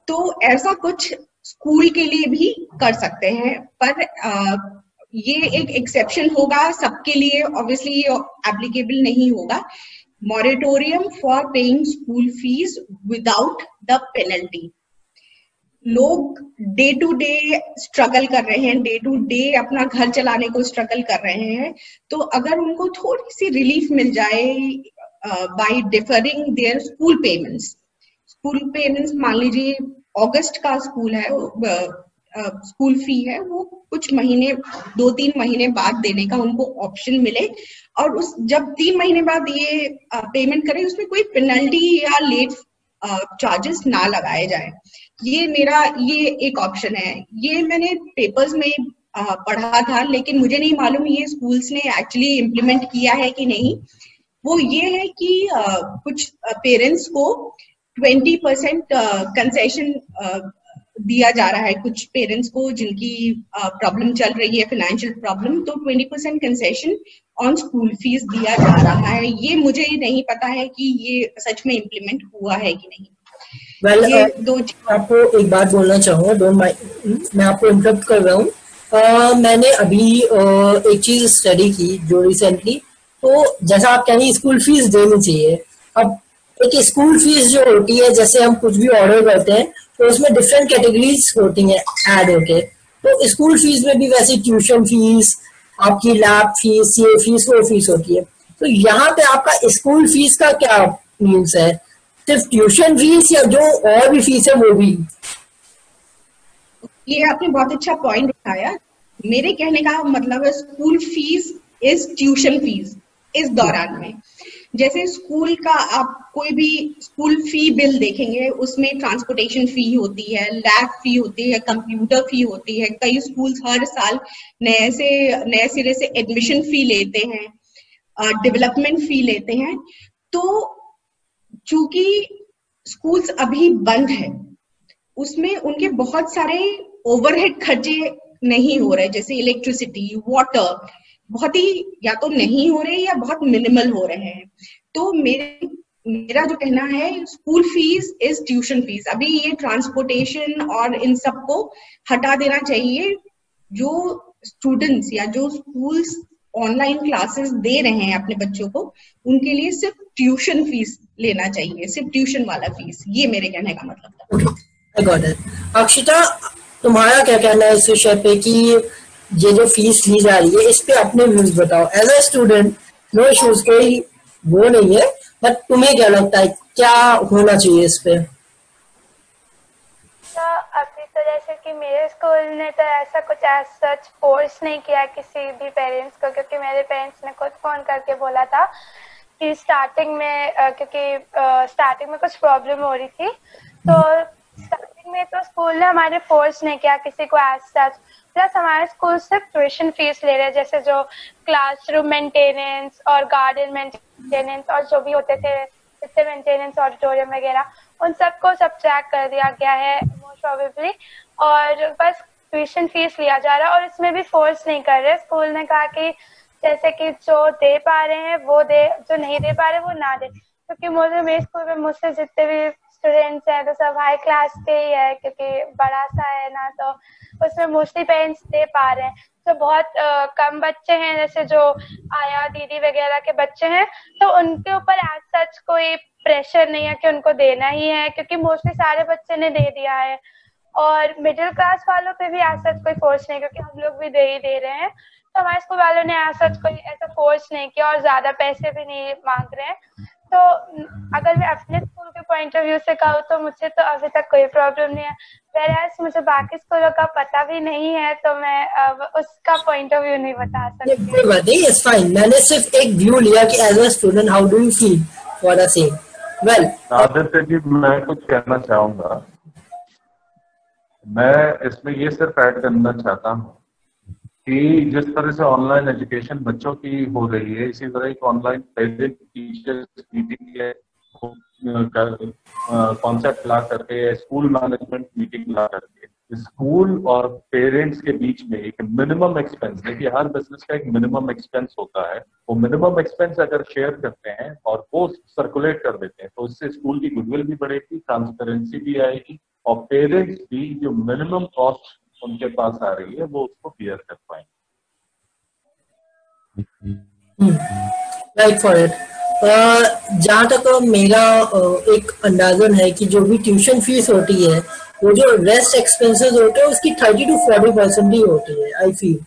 तो ऐसा कुछ स्कूल के लिए भी कर सकते हैं, पर ये एक एक्सेप्शन होगा, सबके लिए ऑब्वियसली ये एप्लीकेबल नहीं होगा। Moratorium for paying school fees without the penalty. लोग डे टू डे स्ट्रगल कर रहे हैं, डे टू डे अपना घर चलाने को स्ट्रगल कर रहे हैं, तो अगर उनको थोड़ी सी रिलीफ मिल जाए by deferring their school payments, मान लीजिए अगस्त का स्कूल है, स्कूल फी है, वो कुछ महीने 2-3 महीने बाद देने का उनको ऑप्शन मिले, और उस जब 3 महीने बाद ये पेमेंट करें, उसमें कोई पेनल्टी या लेट चार्जेस ना लगाए जाए। ये एक ऑप्शन है। ये मैंने पेपर्स में पढ़ा था, लेकिन मुझे नहीं मालूम ये स्कूल्स ने एक्चुअली इम्प्लीमेंट किया है कि नहीं। वो ये है कि कुछ पेरेंट्स को 20% कंसेशन दिया जा रहा है, कुछ पेरेंट्स को जिनकी प्रॉब्लम चल रही है, फाइनेंशियल प्रॉब्लम, तो 20% कंसेशन ऑन स्कूल फीस दिया जा रहा है। ये मुझे नहीं पता है कि ये सच में इम्प्लीमेंट हुआ है कि नहीं। आपको एक बात बोलना चाहूंगा, डोंट माइंड, मैं आपको इंटरप्ट कर रहा हूँ। मैंने अभी एक चीज स्टडी की जो रिसेंटली, तो जैसा आप कह रही स्कूल फीस देनी चाहिए। अब एक स्कूल फीस जो होती है, जैसे हम कुछ भी ऑर्डर करते हैं तो उसमें डिफरेंट कैटेगरीज होती हैं ऐड होके, तो स्कूल फीस में भी वैसे ट्यूशन फीस, आपकी लैब फीस, ये फीस, वो फीस होती है। तो यहाँ पे आपका स्कूल फीस का क्या मीन्स है? सिर्फ ट्यूशन फीस या जो और भी फीस है वो भी? ये आपने बहुत अच्छा पॉइंट उठाया। मेरे कहने का मतलब है school fees is tuition fees इस दौरान में। जैसे स्कूल का आप कोई भी स्कूल फी बिल देखेंगे, उसमें ट्रांसपोर्टेशन फी होती है, लैब फी होती है, कंप्यूटर फी होती है। कई स्कूल्स हर साल नए सिरे से एडमिशन फी लेते हैं, डेवलपमेंट फी लेते हैं। तो चूंकि स्कूल्स अभी बंद है, उसमें उनके बहुत सारे ओवरहेड खर्चे नहीं हो रहे, जैसे इलेक्ट्रिसिटी, वाटर, बहुत ही या तो नहीं हो रहे या बहुत मिनिमल हो रहे हैं। तो मेरा जो कहना है, school fees is tuition fees. अभी ये ट्रांसपोर्टेशन और इन सब को हटा देना चाहिए। जो स्टूडेंट्स या जो स्कूल्स ऑनलाइन क्लासेस दे रहे हैं अपने बच्चों को, उनके लिए सिर्फ ट्यूशन फीस लेना चाहिए, सिर्फ ट्यूशन वाला फीस। ये मेरे कहने का मतलब था। अक्षिता, तुम्हारा क्या कहना है इस विषय पे कि ये जो फीस ली जा रही है, इस पे अपने व्यूज बताओ। As a student, no issues, कोई वो नहीं है, बट तुम्हें क्या लगता है क्या होना चाहिए इस पे? अभी तो जैसे कि मेरे स्कूल ने तो ऐसा कुछ एज सच फोर्स नहीं किया किसी भी पेरेंट्स को, क्योंकि मेरे पेरेंट्स ने खुद फोन करके बोला था कि स्टार्टिंग में क्योंकि स्टार्टिंग में कुछ प्रॉब्लम हो रही थी, तो स्टार्टिंग में तो स्कूल ने हमारे फोर्स नहीं किया किसी को एज सच। प्लस हमारे स्कूल सिर्फ ट्यूशन फीस ले रहे हैं, जैसे जो क्लासरूम मेंटेनेंस और गार्डन मेंटेनेंस और जो भी होते थे जितने मेंटेनेंस, ऑडिटोरियम वगैरह, उन सबको सब्ट्रैक्ट कर दिया गया है मोस्ट प्रोबेबली, और बस ट्यूशन फीस लिया जा रहा है। और इसमें भी फोर्स नहीं कर रहे। स्कूल ने कहा कि जैसे कि जो दे पा रहे हैं वो दे, जो नहीं दे पा रहे वो ना दे, क्योंकि मेरे स्कूल में मुझसे जितने भी स्टूडेंट्स हैं तो सब हाई क्लास के ही है, क्योंकि बड़ा सा है ना, तो उसमें मोस्टली पेरेंट्स दे पा रहे हैं। तो बहुत कम बच्चे हैं, जैसे जो आया दीदी वगैरह के बच्चे हैं, तो उनके ऊपर एज सच कोई प्रेशर नहीं है कि उनको देना ही है, क्योंकि मोस्टली सारे बच्चे ने दे दिया है। और मिडिल क्लास वालों पे भी एज सच कोई फोर्स नहीं, क्योंकि हम लोग भी दे ही दे रहे हैं। तो हमारे स्कूल वालों ने एज सच कोई ऐसा फोर्स नहीं किया और ज्यादा पैसे भी नहीं मांग रहे हैं। तो अगर मैं अपने स्कूल के पॉइंट ऑफ व्यू से कहूँ तो मुझे तो अभी तक कोई प्रॉब्लम नहीं है, whereas मुझे बाकी स्कूलों का पता भी नहीं है, तो मैं उसका पॉइंट ऑफ व्यू नहीं बता सकती। कोई बात नहीं, इट्स फाइन। मैंने सिर्फ एक व्यू लिया कि as a student how do you feel for the same. Well, Aditya ji, मैं कुछ कहना चाहूंगा। मैं इसमें ये सिर्फ ऐड करना चाहता हूँ कि जिस तरह से ऑनलाइन एजुकेशन बच्चों की हो रही है, इसी तरह एक online parent teachers meeting concept ला करके, स्कूल मैनेजमेंट मीटिंग ला करके स्कूल और पेरेंट्स के बीच में एक मिनिमम एक्सपेंस, देखिए हर बिजनेस का एक मिनिमम एक्सपेंस होता है, वो मिनिमम एक्सपेंस अगर शेयर करते हैं और वो सर्कुलेट कर देते हैं तो इससे स्कूल की गुडविल भी बढ़ेगी, ट्रांसपेरेंसी भी आएगी और पेरेंट्स भी जो मिनिमम कॉस्ट उनके पास आ रही है वो उसको बियर कर पाएंगे। Right for it. जहाँ तक मेरा एक अंदाजन है कि जो भी ट्यूशन फीस होती है वो जो रेस्ट एक्सपेंसेस होते हैं उसकी 30 to 40% ही होती है। आई फील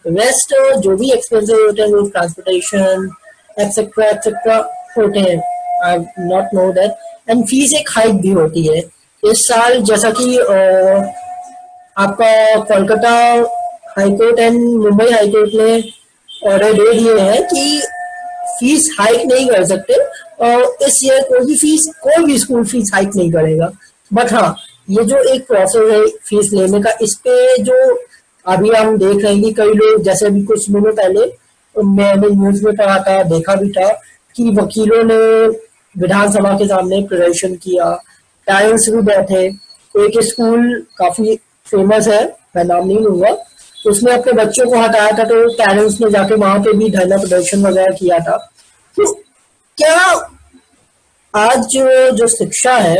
रेस्ट जो भी एक्सपेंसेस होते हैं वो ट्रांसपोर्टेशन एक्सेट्रा एक्सेट्रा होते हैं। I not know that. And fees एक हाइक भी होती है इस साल, जैसा कि आपका Kolkata high court and Mumbai high court ने ऑर्डर दे दिए हैं कि फीस हाइक नहीं कर सकते और इस ईयर कोई भी स्कूल फीस हाइक नहीं करेगा। बट हाँ, ये जो एक प्रोसेस है फीस लेने का, इस पे जो अभी हम देख रहे हैं कि कई लोग, जैसे अभी कुछ दिनों पहले मैंने न्यूज में पढ़ा था, देखा भी था कि वकीलों ने विधानसभा के सामने प्रदर्शन किया, पेरेंट्स भी बैठे। एक स्कूल काफी फेमस है, मैं नाम नहीं लूंगा, उसने अपने बच्चों को हटाया था तो पेरेंट्स ने जाके वहां पे भी धरना प्रदर्शन वगैरह किया था। तो क्या आज जो शिक्षा है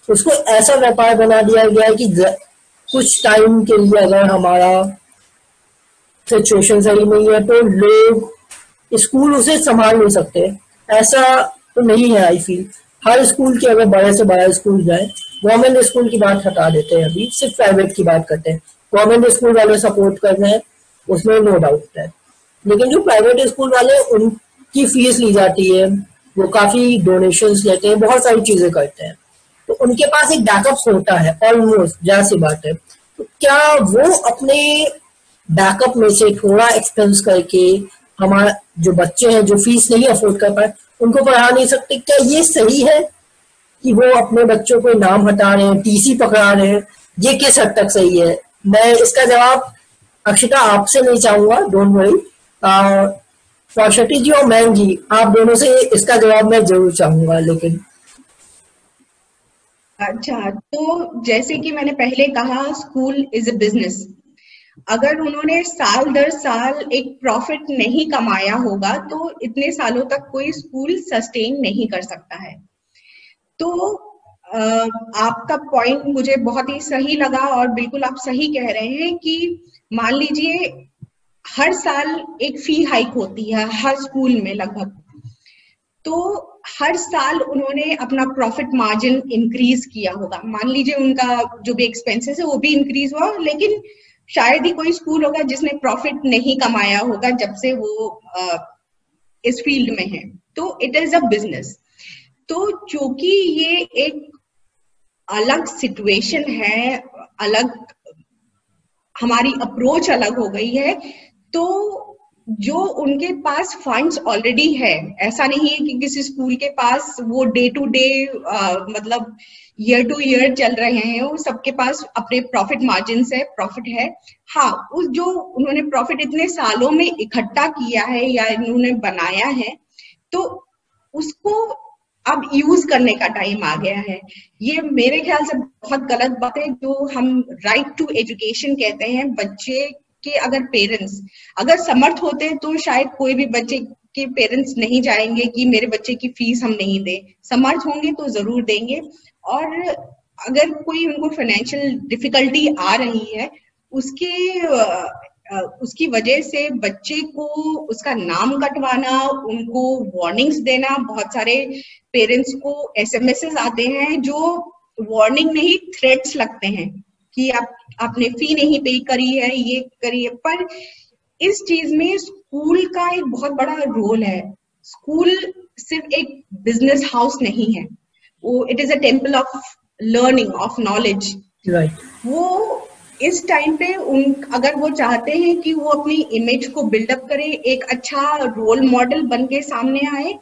उसको ऐसा व्यापार बना दिया गया है कि कुछ टाइम के लिए अगर हमारा सिचुएशन सही नहीं है तो लोग स्कूल उसे संभाल नहीं सकते? ऐसा तो नहीं है। आई फील हर स्कूल के, अगर बड़े से बड़ा स्कूल जाए, गवर्नमेंट स्कूल की बात हटा देते हैं, अभी सिर्फ प्राइवेट की बात करते हैं। गवर्नमेंट स्कूल वाले सपोर्ट कर रहे हैं, उसमें नो डाउट है, लेकिन जो प्राइवेट स्कूल वाले उनकी फीस ली जाती है, वो काफी डोनेशंस लेते हैं, बहुत सारी चीजें करते हैं, तो उनके पास एक बैकअप होता है ऑलमोस्ट, जैसी सी बात है। तो क्या वो अपने बैकअप में से थोड़ा एक्सपेंस करके हमारे जो बच्चे हैं जो फीस नहीं अफोर्ड कर पाए उनको पढ़ा नहीं सकते? क्या ये सही है कि वो अपने बच्चों को नाम हटा रहे हैं, टीसी पकड़ा रहे हैं? ये किस हद तक सही है? मैं इसका जवाब अक्षिता आपसे नहीं चाहूंगा, डोंट वरी। सरस्वती जी और मैम जी, आप दोनों से इसका जवाब मैं जरूर चाहूंगा। लेकिन अच्छा, तो जैसे कि मैंने पहले कहा, स्कूल इज अ बिजनेस। अगर उन्होंने साल दर साल एक प्रॉफिट नहीं कमाया होगा तो इतने सालों तक कोई स्कूल सस्टेन नहीं कर सकता है। तो आपका पॉइंट मुझे बहुत ही सही लगा और बिल्कुल आप सही कह रहे हैं कि मान लीजिए हर साल एक फी हाइक होती है हर स्कूल में लगभग, तो हर साल उन्होंने अपना प्रॉफिट मार्जिन इंक्रीज किया होगा। मान लीजिए उनका जो भी एक्सपेंसेस है वो भी इंक्रीज हुआ, लेकिन शायद ही कोई स्कूल होगा जिसने प्रॉफिट नहीं कमाया होगा जब से वो इस फील्ड में है। तो इट इज अ बिजनेस। तो क्योंकि ये एक अलग सिचुएशन है, अलग हमारी अप्रोच अलग हो गई है, तो जो उनके पास फंड्स ऑलरेडी है, ऐसा नहीं है कि किसी स्कूल के पास वो डे टू डे मतलब ईयर टू ईयर चल रहे हैं, वो सबके पास अपने प्रॉफिट मार्जिन है, प्रॉफिट है। हाँ, उस जो उन्होंने प्रॉफिट इतने सालों में इकट्ठा किया है या इन्होंने बनाया है, तो उसको अब यूज करने का टाइम आ गया है। ये मेरे ख्याल से बहुत गलत बात है जो हम राइट टू एजुकेशन कहते हैं। बच्चे के अगर पेरेंट्स अगर समर्थ होते हैं तो शायद कोई भी बच्चे के पेरेंट्स नहीं चाहेंगे कि मेरे बच्चे की फीस हम नहीं दें। समर्थ होंगे तो जरूर देंगे, और अगर कोई उनको फाइनेंशियल डिफिकल्टी आ रही है उसकी वजह से बच्चे को उसका नाम कटवाना, उनको वार्निंग्स देना, बहुत सारे पेरेंट्स को एसएमएसेस आते हैं जो वार्निंग नहीं थ्रेट्स लगते हैं कि आपने फी नहीं पे करी है, ये करिए। पर इस चीज में स्कूल का एक बहुत बड़ा रोल है। स्कूल सिर्फ एक बिजनेस हाउस नहीं है, वो it is a temple of learning, of knowledge. वो इस टाइम पे अगर वो चाहते हैं कि वो अपनी इमेज को बिल्डअप करें, एक अच्छा रोल मॉडल बन के सामने आए,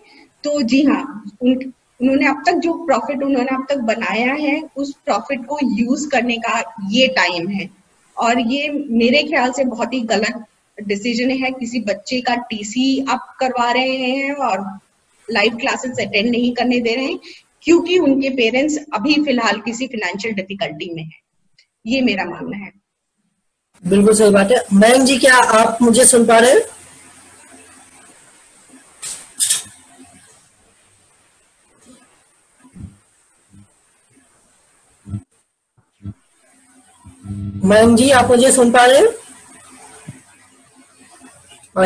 तो जी हाँ, उन्होंने अब तक जो प्रॉफिट उन्होंने अब तक बनाया है उस प्रॉफिट को यूज करने का ये टाइम है। और ये मेरे ख्याल से बहुत ही गलत डिसीजन है। किसी बच्चे का टीसी आप करवा रहे हैं और लाइव क्लासेस अटेंड नहीं करने दे रहे हैं, क्योंकि उनके पेरेंट्स अभी फिलहाल किसी फाइनेंशियल डिफिकल्टी में है। ये मेरा मानना है। बिल्कुल सही बात है। मयंक जी, क्या आप मुझे सुन पा रहे हैं? मयंक जी, आप मुझे सुन पा रहे हैं?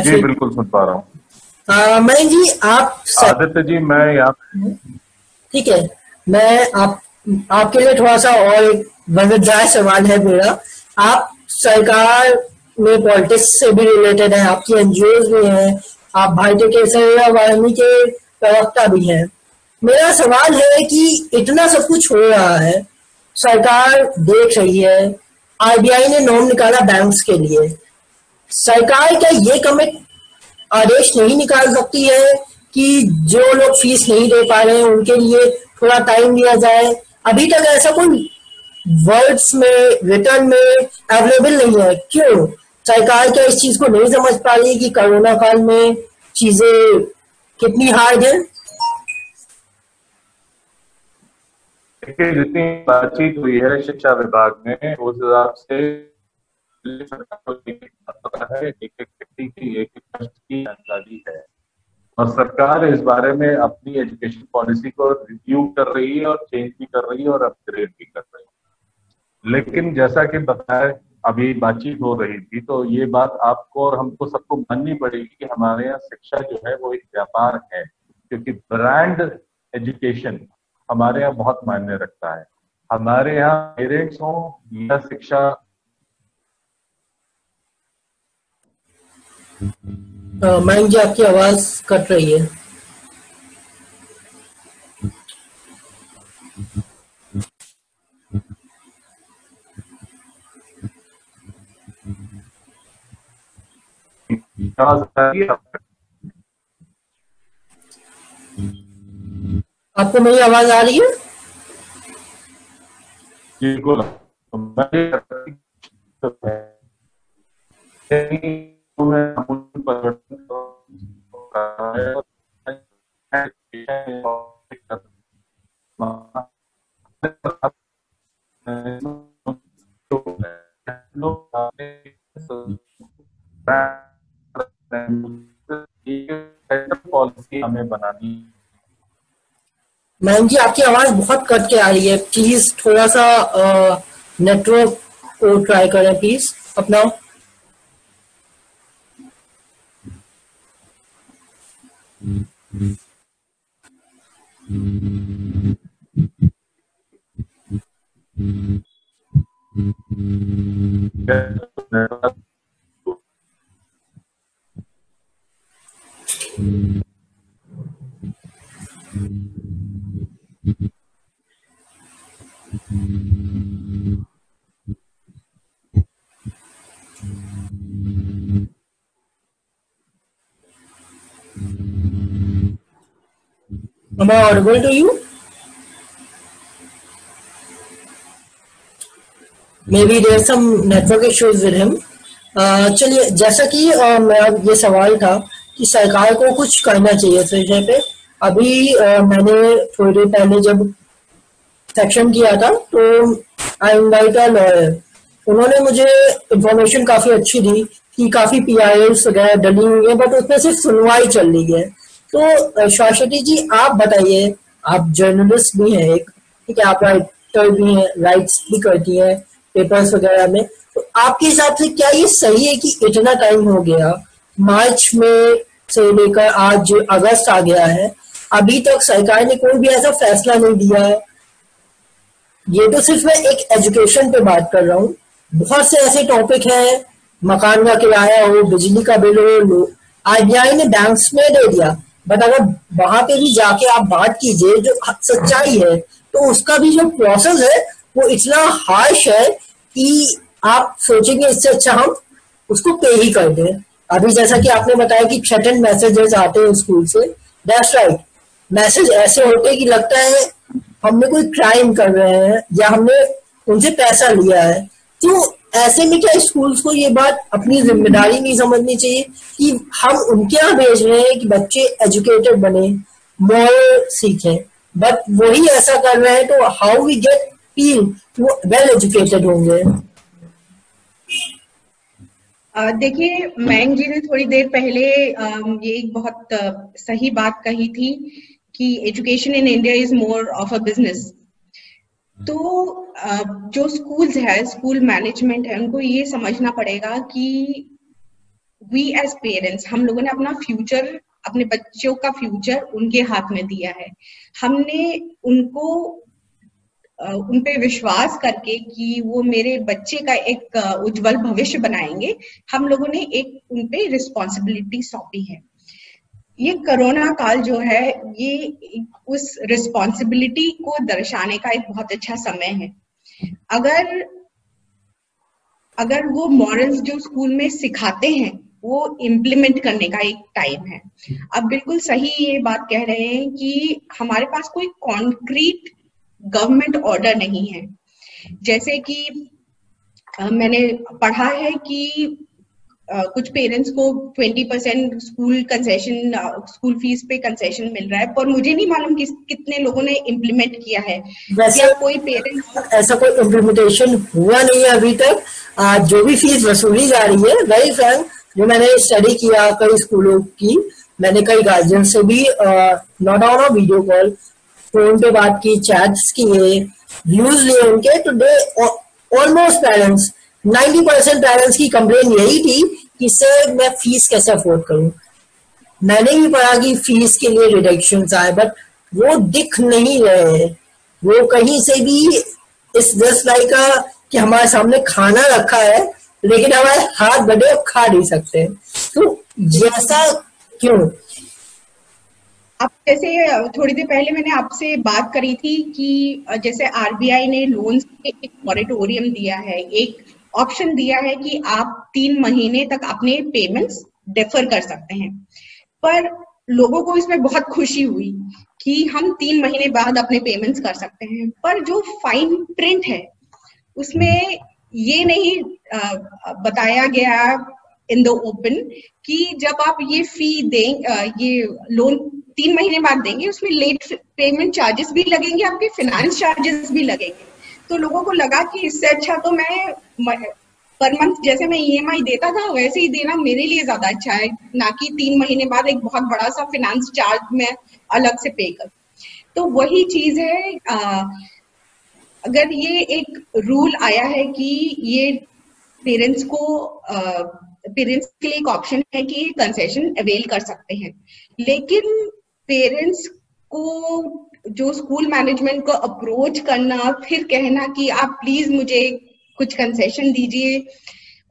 जी बिल्कुल सुन पा रहा हूँ। मयंक जी, आप आदित्य जी, मैं यहाँ ठीक है, मैं आपके लिए थोड़ा सा और एक मजेदार सवाल है मेरा। आप सरकार में पॉलिटिक्स से भी रिलेटेड है, आपकी एनजीओ भी हैं, आप भारतीय केसरिया वाहिनी के प्रवक्ता भी हैं। मेरा सवाल है कि इतना सब कुछ हो रहा है, सरकार देख रही है, आरबीआई ने नॉर्म निकाला बैंक्स के लिए, सरकार क्या ये कमिट आदेश नहीं निकाल सकती है कि जो लोग फीस नहीं दे पा रहे हैं उनके लिए थोड़ा टाइम दिया जाए? अभी तक ऐसा कोई वर्ड्स में, रिटर्न में अवेलेबल नहीं है। क्यों? सरकार क्या इस चीज को नहीं समझ पा रही कि कोरोना काल में चीजें कितनी हार्ड है? देखिए, जितनी बातचीत हुई है शिक्षा विभाग में, उस हिसाब से एक एक व्यक्ति की, एक एक ट्रस्ट की जानकारी है और सरकार इस बारे में अपनी एजुकेशन पॉलिसी को रिव्यू कर रही है और चेंज भी कर रही है और अपग्रेड भी कर रही है। लेकिन जैसा कि बताया, अभी बातचीत हो रही थी, तो ये बात आपको और हमको सबको माननी पड़ेगी कि हमारे यहाँ शिक्षा जो है वो एक व्यापार है, क्योंकि ब्रांड एजुकेशन हमारे यहाँ बहुत मायने रखता है। हमारे यहाँ पेरेंट्स हों या शिक्षा मयंक जी, आपकी आवाज कट रही है। आपको मेरी आवाज आ रही है? बिल्कुल। पॉलिसी हमें बनानी। मैम जी, आपकी आवाज बहुत कट के आ रही है, प्लीज थोड़ा सा नेटवर्क को ट्राई करें प्लीज अपना। Am I audible to you? Maybe there's some network issues with him. चलिए, जैसा कि मेरा ये सवाल था कि सरकार को कुछ करना चाहिए इस विषय पे। अभी मैंने थोड़ी देर पहले जब सेक्शन किया था तो आई इनवाइट अ लॉयर, उन्होंने मुझे इंफॉर्मेशन काफी अच्छी दी कि काफी पीआईएल्स वगैरह डली हुई है, बट उसमें सिर्फ सुनवाई चल रही है। तो शाश्वती जी, आप बताइए, आप जर्नलिस्ट भी हैं एक, ठीक है, आप राइटर भी हैं, राइट्स भी करती हैं पेपर्स वगैरह में, तो आपके हिसाब से क्या ये सही है कि इतना टाइम हो गया, मार्च में से लेकर आज अगस्त आ गया है, अभी तक सरकार ने कोई भी ऐसा फैसला नहीं दिया? ये तो सिर्फ मैं एक एजुकेशन पे बात कर रहा हूँ, बहुत से ऐसे टॉपिक हैं, मकान का किराया हो, बिजली का बिल हो, आरबीआई ने बैंक्स में दे दिया, बट अगर वहां पे भी जाके आप बात कीजिए जो सच्चाई है, तो उसका भी जो प्रोसेस है वो इतना हार्श है कि आप सोचेंगे इससे अच्छा हम उसको पे ही कर दें। अभी जैसा कि आपने बताया कि थ्रेटन मैसेजेस आते हैं स्कूल से, दैट्स राइट, मैसेज ऐसे होते हैं कि लगता है हमने कोई क्राइम कर रहे हैं या हमने उनसे पैसा लिया है। तो ऐसे में क्या स्कूल्स को ये बात अपनी जिम्मेदारी नहीं समझनी चाहिए कि हम उनके यहाँ भेज रहे हैं कि बच्चे एजुकेटेड बने, मॉरल सीखें? बट वही ऐसा कर रहे हैं, तो हाउ वी गेट फील वो वेल एजुकेटेड होंगे? देखिए, मयंक जी ने थोड़ी देर पहले ये एक बहुत सही बात कही थी कि education in India is more of a business. तो जो स्कूल्स है, स्कूल मैनेजमेंट है, उनको ये समझना पड़ेगा कि वी एज पेरेंट्स, हम लोगों ने अपना फ्यूचर, अपने बच्चों का फ्यूचर उनके हाथ में दिया है। हमने उनको उन पे विश्वास करके कि वो मेरे बच्चे का एक उज्जवल भविष्य बनाएंगे, हम लोगों ने एक उन पे रिस्पॉन्सिबिलिटी सौंपी है। ये कोरोना काल जो है, ये उस रिस्पॉन्सिबिलिटी को दर्शाने का एक बहुत अच्छा समय है। अगर वो मॉरल्स जो स्कूल में सिखाते हैं वो इम्प्लीमेंट करने का एक टाइम है। अब बिल्कुल सही ये बात कह रहे हैं कि हमारे पास कोई कॉन्क्रीट गवर्नमेंट ऑर्डर नहीं है। जैसे कि मैंने पढ़ा है कि कुछ पेरेंट्स को 20% स्कूल कंसेशन, स्कूल फीस पे कंसेशन मिल रहा है, पर मुझे नहीं मालूम कितने लोगों ने इम्प्लीमेंट किया है। वैसे कोई पेरेंट्स, ऐसा कोई इम्प्लीमेंटेशन हुआ नहीं है अभी तक। जो भी फीस वसूली जा रही है, वेरी फ्रैंक, जो मैंने स्टडी किया कई स्कूलों की, मैंने कई गार्जियन से भी not on a video call, phone पे बात की, चैट्स किए, व्यूज लिए उनके, तो दे ऑलमोस्ट पेरेंट्स 90% पेरेंट्स की कंप्लेन यही थी कि सर मैं फीस कैसे अफोर्ड करूं। मैंने भी पढ़ा कि फीस के लिए रिडक्शंस आए, बट वो दिख नहीं रहे। वो कहीं से भी इस जस्ट लाइक कि हमारे सामने खाना रखा है लेकिन हमारे हाथ बढ़े और खा नहीं सकते। तो जैसा क्यों? अब जैसे थोड़ी देर पहले मैंने आपसे बात करी थी कि जैसे आरबीआई ने लोन्स पे एक मॉरेटोरियम दिया है, एक ऑप्शन दिया है कि आप 3 महीने तक अपने पेमेंट्स डेफर कर सकते हैं। पर लोगों को इसमें बहुत खुशी हुई कि हम 3 महीने बाद अपने पेमेंट्स कर सकते हैं, पर जो फाइन प्रिंट है उसमें ये नहीं बताया गया इन द ओपन कि जब आप ये फी दें, ये लोन 3 महीने बाद देंगे, उसमें लेट पेमेंट चार्जेस भी लगेंगे, आपके फाइनेंस चार्जेस भी लगेंगे। तो लोगों को लगा कि इससे अच्छा तो मैं पर मंथ जैसे मैं ईएमआई देता था वैसे ही देना मेरे लिए ज्यादा अच्छा है, ना कि 3 महीने बाद एक बहुत बड़ा सा फाइनेंस चार्ज मैं अलग से पे कर। तो वही चीज है, अगर ये एक रूल आया है कि ये पेरेंट्स के लिए एक ऑप्शन है कि ये कंसेशन अवेल कर सकते हैं, लेकिन पेरेंट्स को जो स्कूल मैनेजमेंट को अप्रोच करना, फिर कहना कि आप प्लीज मुझे कुछ कंसेशन दीजिए,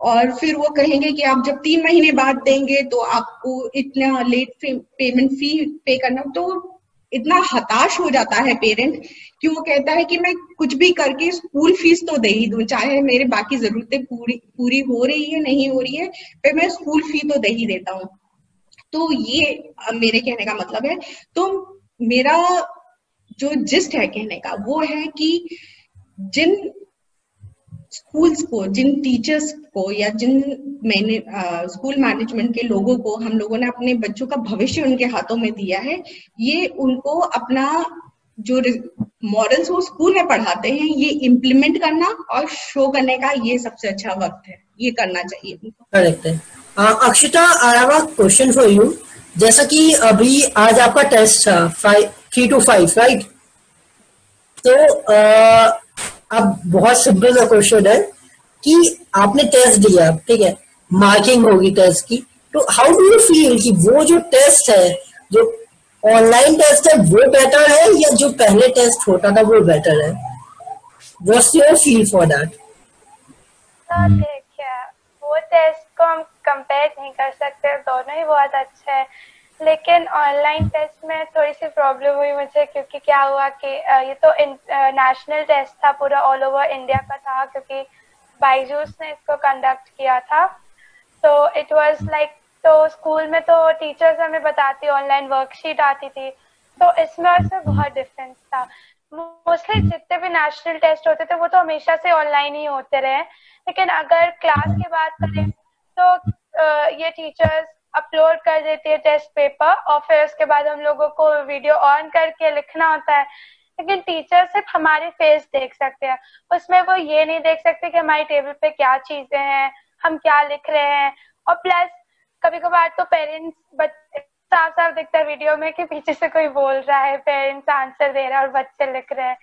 और फिर वो कहेंगे कि आप जब 3 महीने बाद देंगे तो आपको इतना लेट पेमेंट फी पे करना, तो इतना हताश हो जाता है पेरेंट कि वो कहता है कि मैं कुछ भी करके स्कूल फीस तो दे ही दूं, चाहे मेरे बाकी जरूरतें पूरी हो रही है नहीं हो रही है, फिर मैं स्कूल फी तो दे ही देता हूँ। तो ये मेरे कहने का मतलब है। तो मेरा जो जिस्ट है कहने का वो है कि जिन स्कूल्स को, जिन टीचर्स को, या जिन स्कूल मैनेजमेंट के लोगों को हम लोगों ने अपने बच्चों का भविष्य उनके हाथों में दिया है, ये उनको अपना जो मॉरल्स वो स्कूल में पढ़ाते हैं ये इम्प्लीमेंट करना और शो करने का ये सबसे अच्छा वक्त है, ये करना चाहिए उनको। करेक्ट है। अक्षिता, आई have a question for you. जैसा कि अभी आज आपका टेस्ट था 3 to 5, राइट? तो अब बहुत सिंपल सा क्वेश्चन है कि आपने टेस्ट दिया, ठीक है, मार्किंग होगी टेस्ट की, तो हाउ डू यू फील कि वो जो टेस्ट है, जो ऑनलाइन टेस्ट है, वो बेटर है या जो पहले टेस्ट होता था वो बेटर है? What's your feel for that? देखिए, वो टेस्ट को हम कंपेयर नहीं कर सकते, दोनों ही बहुत अच्छे हैं, लेकिन ऑनलाइन टेस्ट में थोड़ी सी प्रॉब्लम हुई मुझे, क्योंकि क्या हुआ कि ये तो नेशनल टेस्ट था, पूरा ऑल ओवर इंडिया का था, क्योंकि बायजूस ने इसको कंडक्ट किया था। तो इट वाज लाइक, तो स्कूल में तो टीचर्स हमें बताती, ऑनलाइन वर्कशीट आती थी, तो इसमें और इसमें बहुत डिफरेंस था। मोस्टली जितने भी नेशनल टेस्ट होते थे वो तो हमेशा से ऑनलाइन ही होते रहे, लेकिन अगर क्लास की बात करें तो ये टीचर्स अपलोड कर देती है टेस्ट पेपर, और फिर उसके बाद हम लोगों को वीडियो ऑन करके लिखना होता है। लेकिन टीचर सिर्फ हमारी फेस देख सकते हैं, उसमें वो ये नहीं देख सकते कि हमारी टेबल पे क्या चीजें हैं, हम क्या लिख रहे हैं। और प्लस कभी कभार तो पेरेंट्स, साफ साफ दिखता है वीडियो में कि पीछे से कोई बोल रहा है, पेरेंट्स आंसर दे रहा है और बच्चे लिख रहे हैं।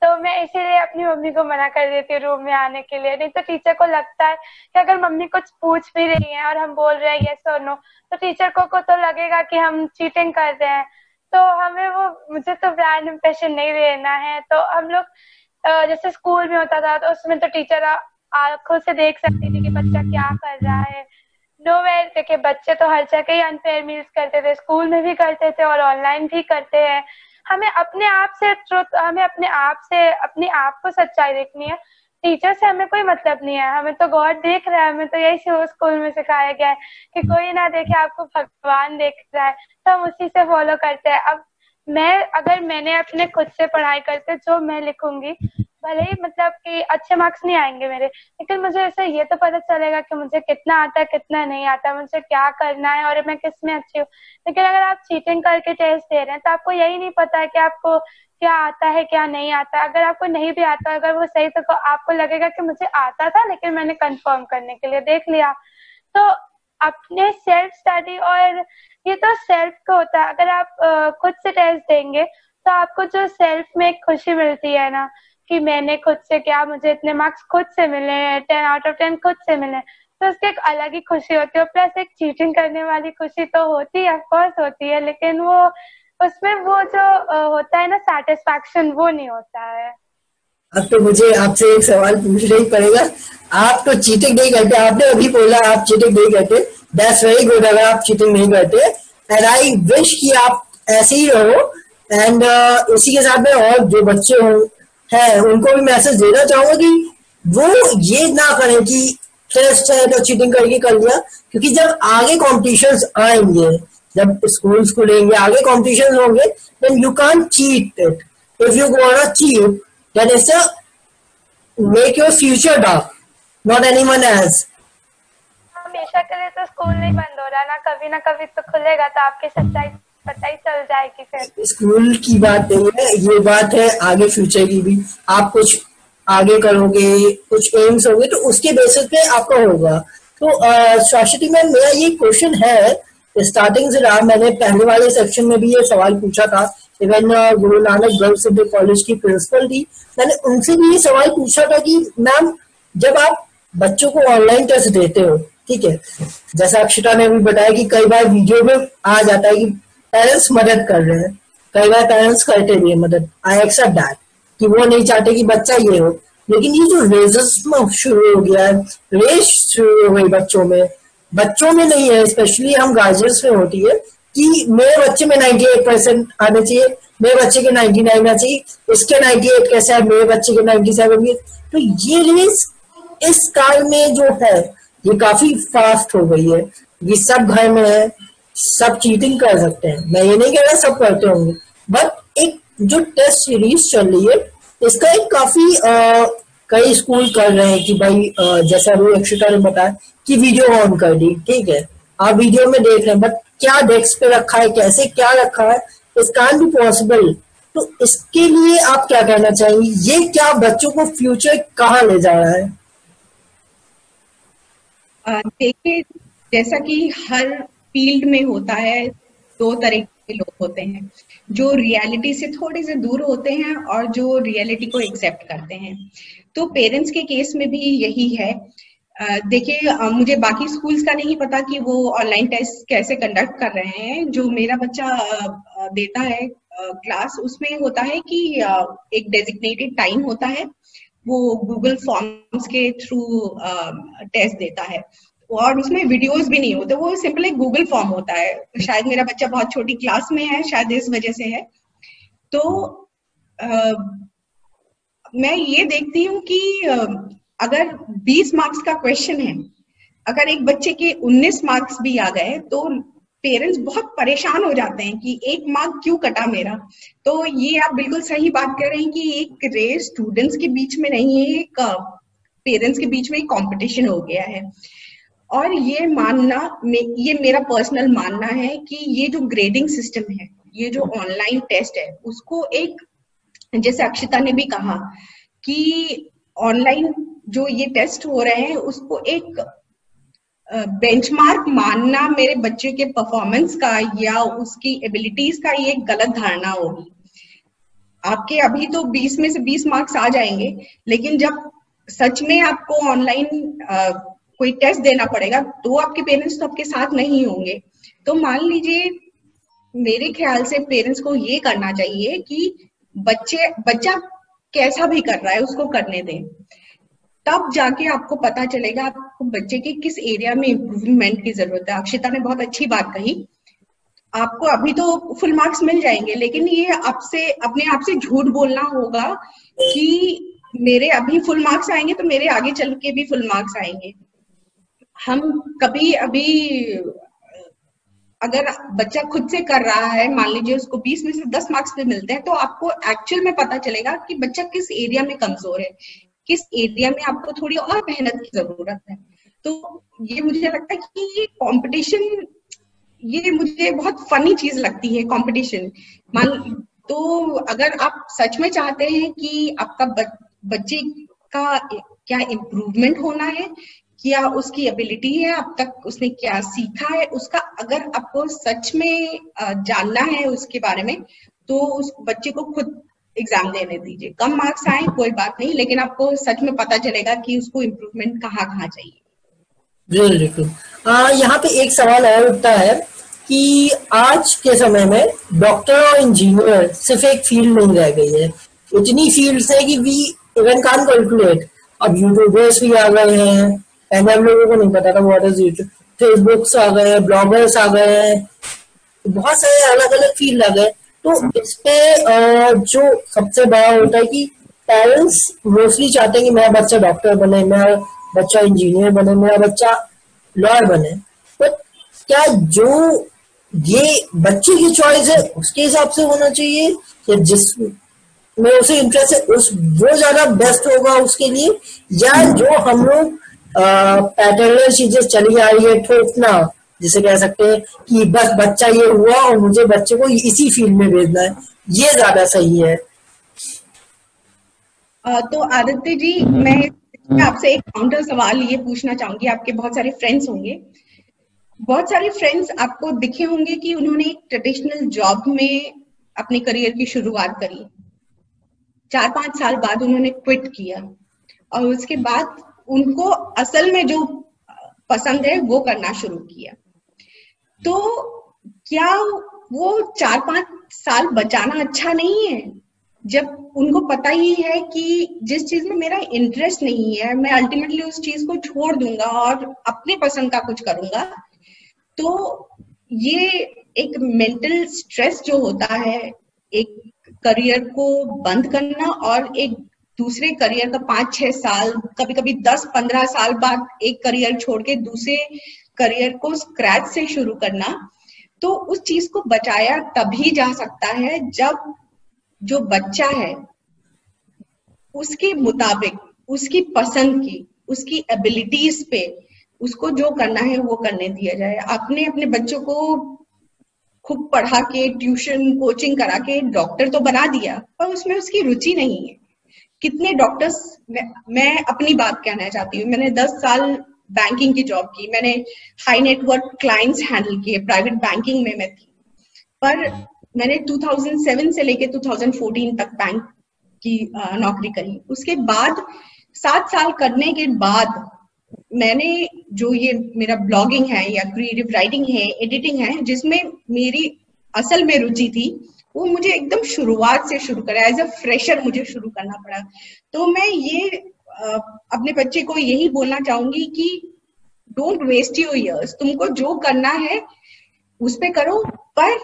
तो मैं इसीलिए अपनी मम्मी को मना कर देती हूँ रूम में आने के लिए। नहीं तो टीचर को लगता है कि अगर मम्मी कुछ पूछ भी रही है और हम बोल रहे हैं यस और नो, तो टीचर को तो लगेगा कि हम चीटिंग कर रहे हैं। तो हमें मुझे तो ब्रांड इंप्रेशन नहीं देना है। तो हम लोग जैसे स्कूल में होता था तो उसमें तो टीचर आंखों से देख सकती थी कि बच्चा क्या कर रहा है। नोवेयर देखिए, बच्चे तो हर जगह ही अनफेयर मील्स करते थे, स्कूल में भी करते थे और ऑनलाइन भी करते हैं। हमें अपने आप से अपने आप को सच्चाई देखनी है। टीचर से हमें कोई मतलब नहीं है, हमें तो गॉड देख रहा है। हमें तो यही स्कूल में सिखाया गया है कि कोई ना देखे, आपको भगवान देख रहा है, तो हम उसी से फॉलो करते हैं। अब अगर मैंने अपने खुद से पढ़ाई करके जो मैं लिखूंगी, भले ही मतलब कि अच्छे मार्क्स नहीं आएंगे मेरे, लेकिन मुझे ऐसे ये तो पता चलेगा कि मुझे कितना आता है कितना नहीं आता, मुझे क्या करना है और मैं किस में अच्छी हूँ। लेकिन अगर आप चीटिंग करके टेस्ट दे रहे हैं तो आपको यही नहीं पता है कि आपको क्या आता है क्या नहीं आता। अगर आपको नहीं भी आता, अगर वो सही, तो आपको लगेगा कि मुझे आता था लेकिन मैंने कंफर्म करने के लिए देख लिया। तो अपने सेल्फ स्टडी, और ये तो सेल्फ का होता है। अगर आप खुद से टेस्ट देंगे तो आपको जो सेल्फ में एक खुशी मिलती है ना कि मैंने खुद से क्या, मुझे इतने मार्क्स खुद से मिले हैं, 10 आउट ऑफ 10 खुद से मिले, तो उसकी एक अलग ही खुशी होती है। प्लस एक चीटिंग करने वाली खुशी तो होती है, ऑफकोर्स होती है, लेकिन वो उसमें वो जो होता है ना सेटिस्फैक्शन, वो नहीं होता है। अब तो मुझे आपसे एक सवाल पूछना ही पड़ेगा। आप तो चीटिंग नहीं करते, आपने अभी बोला आप चीटिंग नहीं करते, दैट्स वेरी गुड अगर आप चीटिंग नहीं करते, एंड आई विश कि आप ऐसे ही रहो। एंड इसी के साथ में और जो बच्चे हैं उनको भी मैसेज देना चाहूंगा कि वो ये ना करें कि टेस्ट है तो चीटिंग करके कर लिया, क्योंकि जब आगे कॉम्पिटिशन्स आएंगे, जब स्कूल्स खुलेंगे, आगे कॉम्पिटिशन्स होंगे, then you can't cheat it. If you gonna cheat then it's a make your future dark, not anyone else. हमेशा के लिए तो स्कूल नहीं बंद हो रहा ना कभी तो खुलेगा, तो आपकी सच्चाई पता ही चल जाएगी। फिर स्कूल की बात नहीं है, ये बात है आगे फ्यूचर की भी। आप कुछ आगे करोगे, कुछ एम्स होंगे, तो उसके बेसिस पे आपका होगा। तो शाश्वती मैम, मेरा ये क्वेश्चन है, स्टार्टिंग से रहा, मैंने पहले वाले सेक्शन में भी ये सवाल पूछा था। Even Guru Nanak girls inter college की प्रिंसिपल थी, मैंने उनसे भी ये सवाल पूछा था कि मैम जब आप बच्चों को ऑनलाइन टेस्ट देते हो, ठीक है, जैसा अक्षिता ने भी बताया कि कई बार वीडियो में आ जाता है कि पेरेंट्स मदद कर रहे हैं, कई बार पेरेंट्स करते भी है मदद, आई एक्सेप्ट दैट कि वो नहीं चाहते कि बच्चा ये हो। लेकिन ये जो रेसिज्म शुरू हो गया है, रेस शुरू हो गई बच्चों में नहीं है, स्पेशली हम गार्जियंस में होती है कि मेरे बच्चे में 98% आने चाहिए, मेरे बच्चे के 99 आना चाहिए, इसके 98 कैसे है, मेरे बच्चे के 97। तो ये रेस इस काल में जो है ये काफी फास्ट हो गई है, ये सब घर में है, सब चीटिंग कर सकते हैं। मैं ये नहीं कह रहा सब करते होंगे, बट एक जो टेस्ट सीरीज चल रही है इसका एक काफी कई स्कूल कर रहे हैं कि भाई जैसा अभी अक्षिता ने बताया कि वीडियो ऑन कर दी, ठीक है, आप वीडियो में देख रहे हैं, बट क्या डेस्क पे रखा है, कैसे क्या रखा है, इस कान भी पॉसिबल। तो इसके लिए आप क्या कहना चाहेंगे, ये क्या बच्चों को फ्यूचर कहाँ ले जा रहा है? देखिए, जैसा कि हर फील्ड में होता है, दो तरह के लोग होते हैं, जो रियलिटी से थोड़े से दूर होते हैं और जो रियलिटी को एक्सेप्ट करते हैं। तो पेरेंट्स के केस में भी यही है। देखिए, मुझे बाकी स्कूल्स का नहीं पता कि वो ऑनलाइन टेस्ट कैसे कंडक्ट कर रहे हैं। जो मेरा बच्चा देता है क्लास, उसमें होता है कि एक डेजिग्नेटेड टाइम होता है, वो गूगल फॉर्म्स के थ्रू टेस्ट देता है और उसमें वीडियोस भी नहीं होते, वो सिंपल एक गूगल फॉर्म होता है। शायद मेरा बच्चा बहुत छोटी क्लास में है, शायद इस वजह से है। तो मैं ये देखती हूँ कि अगर 20 मार्क्स का क्वेश्चन है, अगर एक बच्चे के 19 मार्क्स भी आ गए तो पेरेंट्स बहुत परेशान हो जाते हैं कि 1 मार्क क्यों कटा मेरा। तो ये आप बिल्कुल सही बात कर रहे हैं कि एक रेस स्टूडेंट्स के बीच में नहीं है, एक पेरेंट्स के बीच में एक कॉम्पिटिशन हो गया है। और ये मानना, ये मेरा पर्सनल मानना है कि ये जो ग्रेडिंग सिस्टम है, ये जो ऑनलाइन टेस्ट है, उसको एक, जैसे अक्षिता ने भी कहा कि ऑनलाइन जो ये टेस्ट हो रहे हैं उसको एक बेंचमार्क मानना मेरे बच्चे के परफॉर्मेंस का या उसकी एबिलिटीज का, ये एक गलत धारणा होगी। आपके अभी तो 20 में से 20 मार्क्स आ जाएंगे, लेकिन जब सच में आपको ऑनलाइन कोई टेस्ट देना पड़ेगा तो आपके पेरेंट्स तो आपके साथ नहीं होंगे। तो मान लीजिए, मेरे ख्याल से पेरेंट्स को ये करना चाहिए कि बच्चा कैसा भी कर रहा है उसको करने दें, तब जाके आपको पता चलेगा आपको बच्चे के किस एरिया में इम्प्रूवमेंट की जरूरत है। अक्षिता ने बहुत अच्छी बात कही, आपको अभी तो फुल मार्क्स मिल जाएंगे, लेकिन ये आपसे अपने आप से झूठ बोलना होगा कि मेरे अभी फुल मार्क्स आएंगे तो मेरे आगे चल के भी फुल मार्क्स आएंगे। हम कभी अभी अगर बच्चा खुद से कर रहा है, मान लीजिए उसको 20 में से 10 मार्क्स भी मिलते हैं, तो आपको एक्चुअल में पता चलेगा कि बच्चा किस एरिया में कमजोर है, किस एरिया में आपको थोड़ी और मेहनत की जरूरत है। तो ये मुझे लगता है कि ये कंपटीशन, ये मुझे बहुत फनी चीज लगती है कंपटीशन। तो अगर आप सच में चाहते हैं कि आपका बच्चे का क्या इम्प्रूवमेंट होना है, क्या उसकी एबिलिटी है, अब तक उसने क्या सीखा है, उसका अगर आपको सच में जानना है उसके बारे में, तो उस बच्चे को खुद एग्जाम देने दीजिए। कम मार्क्स आए कोई बात नहीं, लेकिन आपको सच में पता चलेगा कि उसको इम्प्रूवमेंट कहाँ चाहिए। बिल्कुल। यहाँ पे एक सवाल और उठता है कि आज के समय में डॉक्टर और इंजीनियर सिर्फ एक फील्ड नहीं रह गई है, इतनी फील्ड्स है कि वी इवन कान कैलकुलेट। अब यूट्यूबर्स भी आ गए हैं, पहले हम लोगों को नहीं पता था व्हाट इज यूट्यूब, फेसबुक्स आ गए, ब्लॉगर्स आ गए, बहुत सारे अलग अलग फील्ड आ गए। तो इस पे जो सबसे बड़ा होता है कि पेरेंट्स मोस्टली चाहते हैं कि मेरा बच्चा डॉक्टर बने, मेरा बच्चा इंजीनियर बने, मेरा बच्चा लॉयर बने। बट क्या जो ये बच्चे की चॉइस है उसके हिसाब से होना चाहिए, या जिसमें उसे इंटरेस्ट है वो ज्यादा बेस्ट होगा उसके लिए, या जो हम लोग पैटर्नल चीजें चली आ रही है, ठोकना जिसे कह सकते हैं कि बस बच्चा ये हुआ और मुझे बच्चे को इसी फील्ड में भेजना है, ये ज्यादा सही है? तो आदित्य जी, मैं आपसे एक काउंटर सवाल ये पूछना चाहूंगी। आपके बहुत सारे फ्रेंड्स होंगे, बहुत सारे फ्रेंड्स आपको दिखे होंगे कि उन्होंने एक ट्रेडिशनल जॉब में अपने करियर की शुरुआत करी, 4-5 साल बाद उन्होंने क्विट किया, और उसके बाद उनको असल में जो पसंद है वो करना शुरू किया। तो क्या वो 4-5 साल बचाना अच्छा नहीं है, जब उनको पता ही है कि जिस चीज में मेरा इंटरेस्ट नहीं है, मैं अल्टीमेटली उस चीज को छोड़ दूंगा और अपने पसंद का कुछ करूंगा। तो ये एक मेंटल स्ट्रेस जो होता है, एक करियर को बंद करना और एक दूसरे करियर का 5-6 साल, कभी कभी 10-15 साल बाद एक करियर छोड़ के दूसरे करियर को स्क्रैच से शुरू करना, तो उस चीज को बचाया तभी जा सकता है जब जो बच्चा है उसके मुताबिक, उसकी पसंद की, उसकी एबिलिटीज पे उसको जो करना है वो करने दिया जाए। आपने अपने बच्चों को खूब पढ़ा के, ट्यूशन कोचिंग करा के डॉक्टर तो बना दिया, पर उसमें उसकी रुचि नहीं है। कितने डॉक्टर्स, मैं अपनी बात कहना चाहती हूँ, मैंने 10 साल बैंकिंग की जॉब की, मैंने हाई नेटवर्क क्लाइंट्स हैंडल किए, प्राइवेट बैंकिंग में मैं थी, पर मैंने 2007 से लेके 2014 तक बैंक की नौकरी करी। उसके बाद 7 साल करने के बाद मैंने जो ये मेरा ब्लॉगिंग है या क्रिएटिव राइटिंग है, एडिटिंग है, जिसमें मेरी असल में रुचि थी, वो मुझे एकदम शुरुआत से शुरू करा, एज अ फ्रेशर मुझे शुरू करना पड़ा। तो मैं ये अपने बच्चे को यही बोलना चाहूंगी कि डोंट वेस्ट योर इयर्स, तुमको जो करना है उस पे करो, पर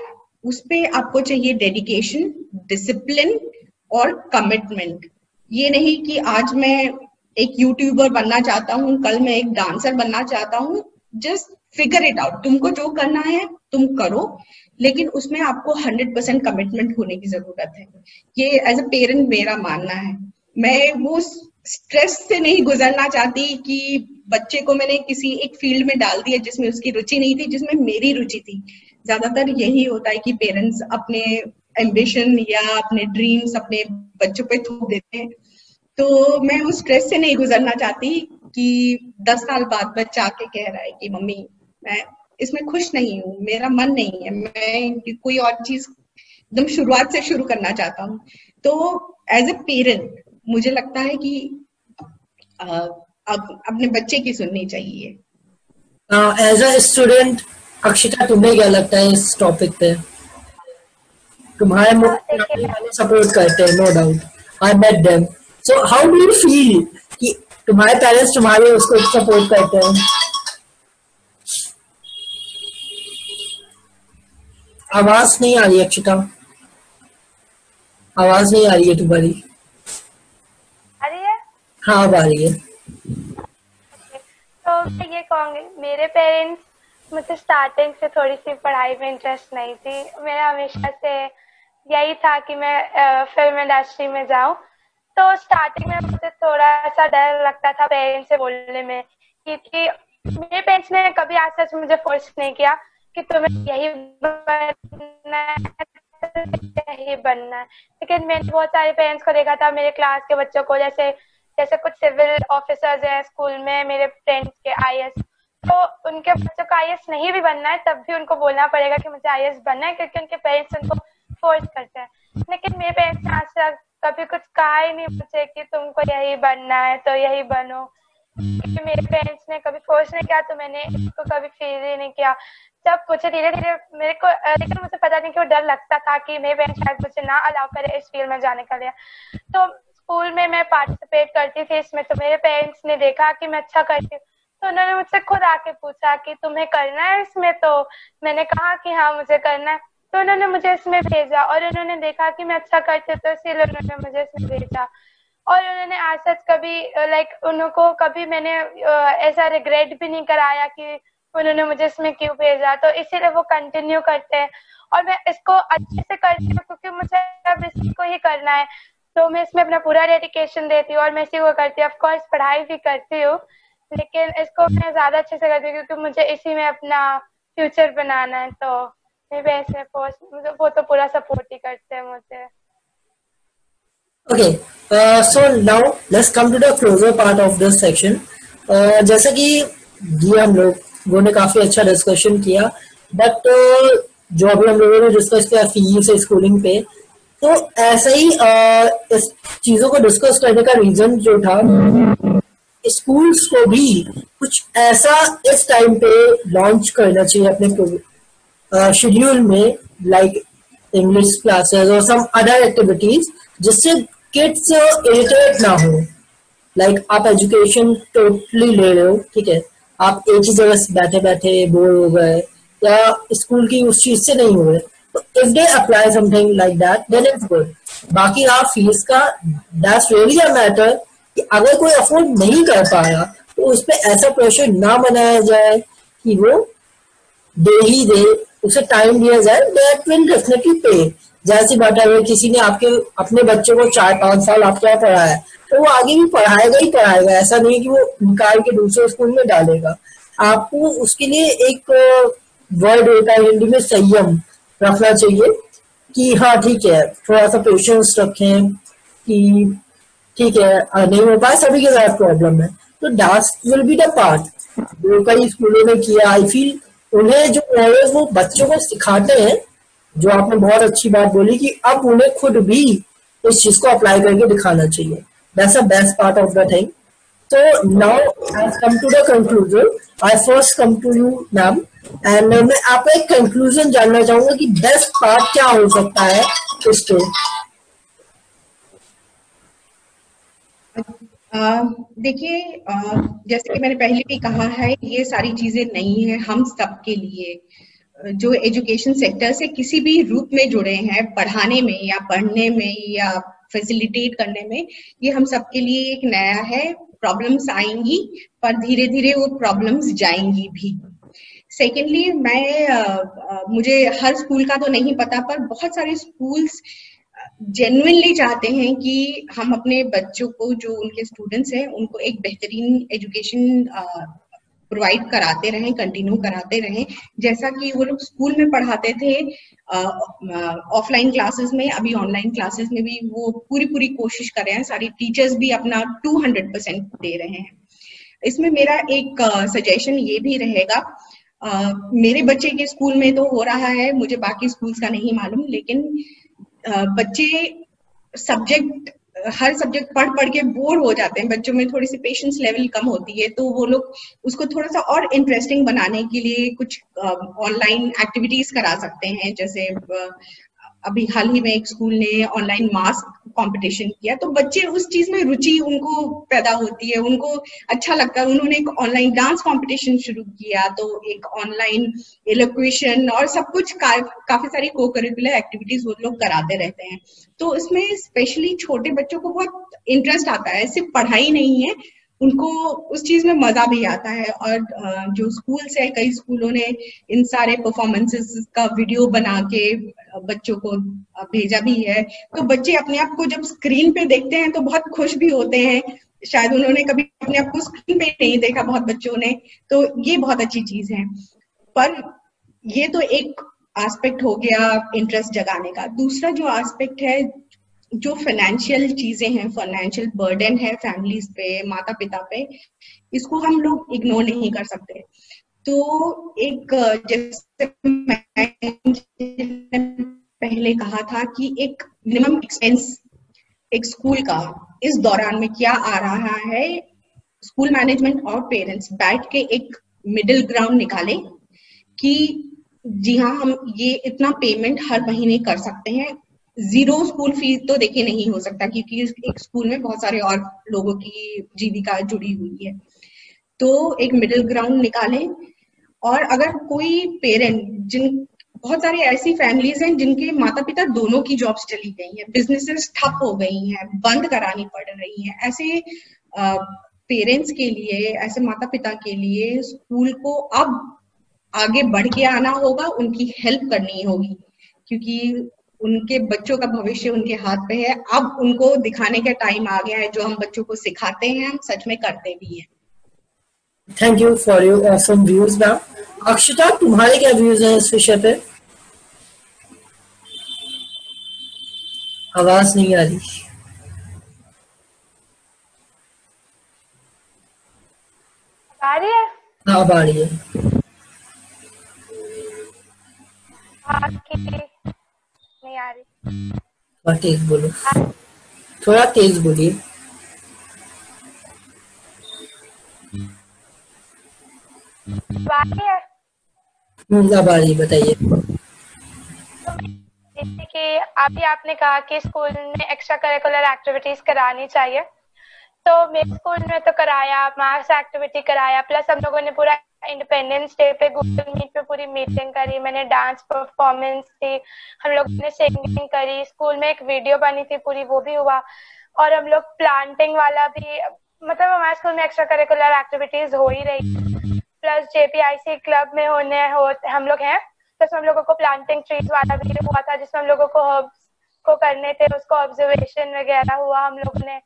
उस पे आपको चाहिए डेडिकेशन, डिसिप्लिन और कमिटमेंट। ये नहीं कि आज मैं एक यूट्यूबर बनना चाहता हूँ, कल मैं एक डांसर बनना चाहता हूँ। जस्ट फिगर इट आउट, तुमको जो करना है तुम करो, लेकिन उसमें आपको 100% कमिटमेंट होने की जरूरत है। ये एज अ पेरेंट मेरा मानना है। मैं वो स्ट्रेस से नहीं गुजरना चाहती कि बच्चे को मैंने किसी एक फील्ड में डाल दिया जिसमें उसकी रुचि नहीं थी, जिसमें मेरी रुचि थी। ज्यादातर यही होता है कि पेरेंट्स अपने एम्बिशन या अपने ड्रीम्स अपने बच्चों पे थोप देते हैं। तो मैं उस स्ट्रेस से नहीं गुजरना चाहती कि 10 साल बाद बच्चा आके कह रहा है कि मम्मी मैं इसमें खुश नहीं हूँ, मेरा मन नहीं है, मैं कोई और चीज एकदम शुरुआत से शुरू करना चाहता हूँ। तो एज ए पेरेंट मुझे लगता है कि अब अपने बच्चे की सुननी चाहिए। एज अ स्टूडेंट अक्षिता, तुम्हें क्या लगता है इस टॉपिक पे? तुम्हारे सपोर्ट करते हैं, no doubt, I met them. So how do you feel कि तुम्हारे पेरेंट्स तुम्हारे उसको सपोर्ट करते हैं? आवाज नहीं आ रही अक्षिता, आवाज नहीं आ रही है तुम्हारी। आ रही है? हाँ अब आ रही है। तो मैं ये कहूँगी, मेरे पेरेंट्स मुझे स्टार्टिंग से थोड़ी सी पढ़ाई में इंटरेस्ट नहीं थी। मेरा हमेशा से यही था कि मैं फिल्म इंडस्ट्री में जाऊं। तो स्टार्टिंग में मुझे थोड़ा सा डर लगता था पेरेंट्स से बोलने में, क्योंकि मेरे पेरेंट्स ने कभी आज तक मुझे फोर्स नहीं किया कि तुम्हें यही बनना है, यही बनना है। लेकिन मैंने बहुत सारे पेरेंट्स को देखा था, मेरे क्लास के बच्चों को, जैसे कुछ सिविल ऑफिसर्स हैं स्कूल में मेरे फ्रेंड्स के, आईएएस, तो उनके बच्चों को आईएएस नहीं भी बनना है तब भी उनको बोलना पड़ेगा कि मुझे आईएएस बनना है, क्योंकि उनके पेरेंट्स उनको फोर्स करते हैं। लेकिन मेरे पेरेंट्स ने आज तक कभी कुछ कहा ही नहीं मुझे कि तुमको यही बनना है तो यही बनो। क्योंकि मेरे पेरेंट्स ने कभी फोर्स नहीं किया तो मैंने इसको कभी फील ही नहीं किया। जब मुझे धीरे धीरे मेरे को, लेकिन मुझे पता नहीं क्यों डर लगता था कि मेरे पेरेंट्स शायद मुझे ना अलाउ करे इस फील्ड में जाने के लिए। तो स्कूल में मैं पार्टिसिपेट करती थी इसमें, तो मेरे पेरेंट्स ने देखा कि मैं अच्छा करती हूँ, तो उन्होंने मुझसे खुद आके पूछा कि तुम्हें करना है इसमें? तो मैंने कहा कि हाँ मुझे करना है। तो उन्होंने मुझे इसमें भेजा और उन्होंने देखा कि मैं अच्छा करती हूँ, तो इसीलिए उन्होंने मुझे इसमें भेजा। और उन्होंने आज तक कभी उनको कभी मैंने ऐसा रिग्रेट भी नहीं कराया कि उन्होंने मुझे इसमें क्यों भेजा। तो इसीलिए वो कंटिन्यू करते हैं और मैं इसको अच्छे से करती हूँ क्योंकि मुझे अब इसको ही करना है। तो मैं इसमें अपना पूरा डेडिकेशन देती हूँ और मैं इसी को करती हूँ। ऑफकोर्स पढ़ाई भी करती हूँ, लेकिन इसको मैं ज्यादा अच्छे से करती हूँ क्योंकि मुझे इसी में अपना फ्यूचर बनाना है। तो मेरे पेरेंट्स वो तो पूरा सपोर्ट ही करते हैं मुझे। Okay, so now let's come to the closer part of this section. जैसा कि ये हम लोगों ने काफी अच्छा डिस्कशन किया, बट जो अभी हम लोगों ने डिस्कस किया फीस से स्कूलिंग पे, तो ऐसा ही इस चीजों को डिस्कस करने का रीजन जो था, स्कूल्स को भी कुछ ऐसा इस टाइम पे लॉन्च करना चाहिए अपने शेड्यूल में, लाइक इंग्लिश क्लासेस और सम अदर एक्टिविटीज, जिससे किड्स इरिटेट ना हो। लाइक आप एजुकेशन टोटली ले रहे हो, ठीक है, आप एक ही जगह बैठे बैठे बोर हो गए या स्कूल की उस चीज से नहीं हुए, तो if they apply something like that then it's good. बाकी आप फीस का, दैट्स रियली अ मैटर कि अगर कोई अफोर्ड नहीं कर पाया तो उस पर ऐसा प्रेशर ना बनाया जाए कि वो दे ही दे, उसे टाइम दिया जाए, दैट विल डेफिनेटली पे। जैसी बात है, किसी ने आपके अपने बच्चों को 4-5 साल आपके यहाँ पढ़ाया तो वो आगे भी पढ़ाएगा ही पढ़ाएगा, ऐसा नहीं कि वो निकाल के दूसरे स्कूल में डालेगा। आपको उसके लिए एक वर्ड होता है हिंदी में, संयम रखना चाहिए कि हाँ ठीक है, थोड़ा सा पेशेंस रखें कि ठीक है नहीं हो पाए, सभी के साथ प्रॉब्लम है, तो that will be the part जो कई स्कूलों ने किया। आई फील उन्हें जो वो बच्चों को सिखाते हैं, जो आपने बहुत अच्छी बात बोली कि अब उन्हें खुद भी इस चीज को अप्लाई करके दिखाना चाहिए। That's the best part of the thing. So now I've come to the conclusion. I first come to you, ma'am, and मैं आपका एक कंक्लूजन जानना चाहूंगा कि बेस्ट पार्ट क्या हो सकता है इसके। देखिए, जैसे कि मैंने पहले भी कहा है, ये सारी चीजें नहीं है हम सबके लिए। जो एजुकेशन सेक्टर से किसी भी रूप में जुड़े हैं, पढ़ाने में या पढ़ने में या फैसिलिटेट करने में, ये हम सबके लिए एक नया है। प्रॉब्लम्स आएंगी पर धीरे धीरे वो प्रॉब्लम्स जाएंगी भी। सेकेंडली, मुझे हर स्कूल का तो नहीं पता, पर बहुत सारे स्कूल्स जेन्युइनली चाहते हैं कि हम अपने बच्चों को, जो उनके स्टूडेंट्स हैं, उनको एक बेहतरीन एजुकेशन प्रोवाइड कराते रहें, कंटिन्यू कराते रहें, जैसा कि वो लोग स्कूल में पढ़ाते थे ऑफलाइन क्लासेस में, अभी ऑनलाइन क्लासेस में भी वो पूरी कोशिश कर रहे हैं, सारी टीचर्स भी अपना 200% दे रहे हैं। इसमें मेरा एक सजेशन ये भी रहेगा, मेरे बच्चे के स्कूल में तो हो रहा है, मुझे बाकी स्कूल्स का नहीं मालूम, लेकिन बच्चे हर सब्जेक्ट पढ़ के बोर हो जाते हैं, बच्चों में थोड़ी सी पेशेंस लेवल कम होती है, तो वो लोग उसको थोड़ा सा और इंटरेस्टिंग बनाने के लिए कुछ ऑनलाइन एक्टिविटीज करा सकते हैं। जैसे अभी हाल ही में एक स्कूल ने ऑनलाइन मास्क कंपटीशन किया, तो बच्चे उस चीज में रुचि उनको पैदा होती है, उनको अच्छा लगता है। उन्होंने एक ऑनलाइन डांस कंपटीशन शुरू किया, तो एक ऑनलाइन इलोक्वेशन और सब कुछ काफी सारी को करिकुलर एक्टिविटीज वो लोग कराते रहते हैं। तो इसमें स्पेशली छोटे बच्चों को बहुत इंटरेस्ट आता है, सिर्फ पढ़ाई नहीं है, उनको उस चीज में मजा भी आता है। और जो स्कूल्स है, कई स्कूलों ने इन सारे परफॉर्मेंसेस का वीडियो बना के बच्चों को भेजा भी है, तो बच्चे अपने आप को जब स्क्रीन पे देखते हैं तो बहुत खुश भी होते हैं। शायद उन्होंने कभी अपने आप को स्क्रीन पे नहीं देखा बहुत बच्चों ने, तो ये बहुत अच्छी चीज है। पर ये तो एक एस्पेक्ट हो गया इंटरेस्ट जगाने का। दूसरा जो एस्पेक्ट है, जो फाइनेंशियल चीजें हैं, फाइनेंशियल बर्डन है फैमिलीज पे, माता पिता पे, इसको हम लोग इग्नोर नहीं कर सकते। तो एक जैसे मैंने पहले कहा था कि एक मिनिमम एक्सपेंस एक स्कूल का इस दौरान में क्या आ रहा है, स्कूल मैनेजमेंट और पेरेंट्स बैठ के एक मिडिल ग्राउंड निकालें कि जी हाँ, हम ये इतना पेमेंट हर महीने कर सकते हैं। जीरो स्कूल फीस तो देखिए नहीं हो सकता, क्योंकि एक स्कूल में बहुत सारे और लोगों की जीविका जुड़ी हुई है। तो एक मिडिल ग्राउंड निकालें। और अगर कोई पेरेंट, बहुत सारी ऐसी फैमिलीज हैं जिनके माता पिता दोनों की जॉब्स चली गई हैं, बिजनेसेस ठप हो गई हैं, बंद करानी पड़ रही हैं, ऐसे पेरेंट्स के लिए, ऐसे माता पिता के लिए स्कूल को अब आगे बढ़ के आना होगा, उनकी हेल्प करनी होगी, क्योंकि उनके बच्चों का भविष्य उनके हाथ पे है। अब उनको दिखाने का टाइम आ गया है, जो हम बच्चों को सिखाते हैं हम सच में करते भी हैं। Thank you for your awesome views ma'am. Akshata, तुम्हारे क्या व्यूज हैं इस विषय पे? आवाज नहीं आ रही। आ रही है? हाँ, अब आ रही है। नहीं आ रही। थोड़ा तेज बोलो, थोड़ा तेज बोलिए। अब आ रही, बताइए। जैसे कि अभी आपने कहा कि स्कूल में एक्स्ट्रा करिकुलर एक्टिविटीज करानी चाहिए, तो मेरे स्कूल में तो कराया, मार्क्स एक्टिविटी कराया, प्लस हम लोगों ने पूरा इंडिपेंडेंस डे पे गूगल मीट पे पूरी मीटिंग करी, मैंने डांस परफॉर्मेंस थी, हम लोग ने सिंगिंग करी, स्कूल में एक वीडियो बनी थी पूरी, वो भी हुआ। और हम लोग प्लांटिंग वाला भी, मतलब हमारे स्कूल में एक्स्ट्रा करिकुलर एक्टिविटीज हो ही रही। प्लस JPIC क्लब में हम लोग हैं, प्लस हम लोगों को प्लांटिंग ट्रीज वाला भी हुआ था, जिसमें हम लोगों को हर्ब्स को करने थे, उसको ऑब्जर्वेशन वगैरह हुआ हम लोगों ने।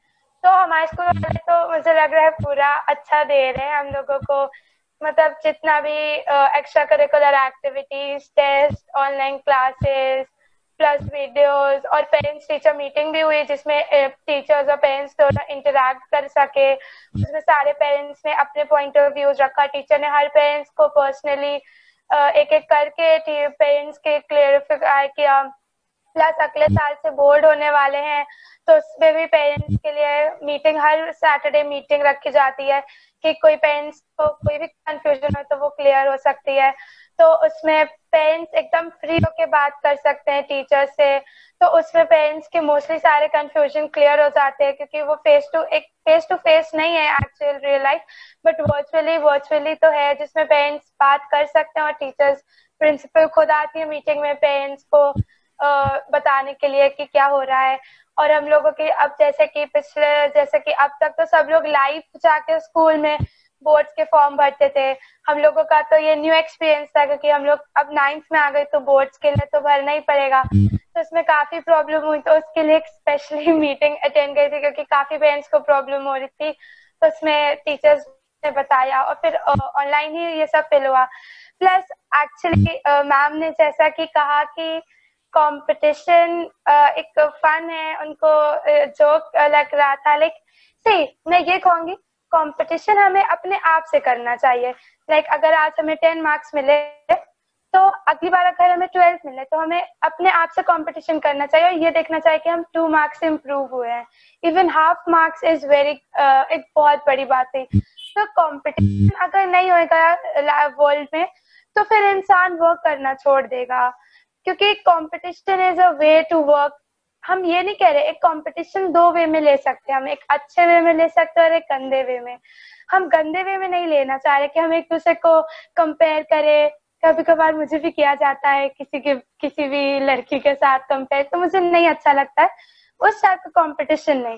तो हमारे स्कूल वाले तो मुझे लग रहा है पूरा अच्छा दे रहे हैं हम लोगों को, मतलब जितना भी extra curricular activities, test, online classes, plus videos, और पेरेंट्स टीचर मीटिंग भी हुई जिसमें टीचर्स और पेरेंट्स दोनों इंटरैक्ट कर सके। उसमें सारे पेरेंट्स ने अपने पॉइंट ऑफ व्यूज रखा, टीचर ने हर पेरेंट्स को पर्सनली एक एक करके पेरेंट्स के क्लियरिफाई किया। प्लस अगले साल से बोर्ड होने वाले हैं, तो उसमें भी पेरेंट्स के लिए मीटिंग, हर सैटरडे मीटिंग रखी जाती है कि कोई पेरेंट्स को कोई भी कंफ्यूजन हो तो वो क्लियर हो सकती है। तो उसमें पेरेंट्स एकदम फ्री होके बात कर सकते हैं टीचर से, तो उसमें पेरेंट्स के मोस्टली सारे कंफ्यूजन क्लियर हो जाते हैं, क्योंकि वो फेस टू फेस नहीं है actual real life, but virtually तो है, जिसमें पेरेंट्स बात कर सकते हैं और टीचर्स, प्रिंसिपल खुद आती है मीटिंग में पेरेंट्स को बताने के लिए कि क्या हो रहा है। और हम लोगों के अब जैसे कि अब तक तो सब लोग लाइव जाके स्कूल में बोर्ड्स के फॉर्म भरते थे, हम लोगों का तो ये न्यू एक्सपीरियंस था, क्योंकि हम लोग अब 9th में आ गए तो बोर्ड्स के लिए तो भरना ही पड़ेगा। तो उसमें काफी प्रॉब्लम हुई, तो उसके लिए एक स्पेशली मीटिंग अटेंड करी थी क्योंकि काफी पेरेंट्स को प्रॉब्लम हो रही थी। तो उसमें टीचर्स ने बताया और फिर ऑनलाइन ही ये सब फिल हुआ। प्लस एक्चुअली मैम ने जैसा कि कहा कि कंपटीशन एक फन है, उनको जोक लग रहा था। लाइक सही मैं ये कहूंगी कंपटीशन हमें अपने आप से करना चाहिए। लाइक अगर आज हमें 10 मार्क्स मिले तो अगली बार अगर हमें 12 मिले तो हमें अपने आप से कंपटीशन करना चाहिए और ये देखना चाहिए कि हम 2 मार्क्स से इम्प्रूव हुए हैं। Even half marks is very एक बहुत बड़ी बात है। तो कंपटीशन अगर नहीं होगा वर्ल्ड में तो फिर इंसान वर्क करना छोड़ देगा, क्योंकि competition is a way to work. हम ये नहीं कह रहे, एक कंपटीशन 2 वे में ले सकते हैं, हम एक अच्छे वे में ले सकते हैं और एक गंदे वे में। हम गंदे वे में नहीं लेना चाह रहे कि हम एक दूसरे को कंपेयर करें। कभी कभार मुझे भी किया जाता है किसी भी लड़की के साथ कंपेयर, तो मुझे नहीं अच्छा लगता है। उस टाइप का कंपटीशन नहीं।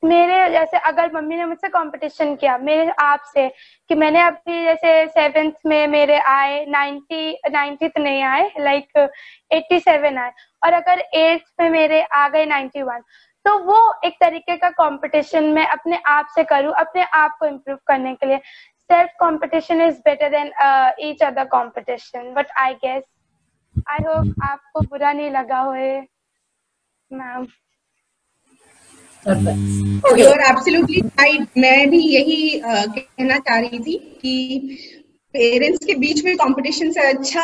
मेरे जैसे अगर मम्मी ने मुझसे कंपटीशन किया मेरे आप से कि मैंने अभी जैसे 7th में मेरे आए 90 तो नहीं आए, लाइक 87 आए, और अगर 8th में मेरे आ गए 91, तो वो एक तरीके का कंपटीशन मैं अपने आप से करूं, अपने आप को इम्प्रूव करने के लिए। Self competition is better then each other competition, but I guess I hope आपको बुरा नहीं लगा होए ma'am. You are absolutely right. मैं भी यही कहना चाह रही थी कि पेरेंट्स के बीच में कंपटीशन से अच्छा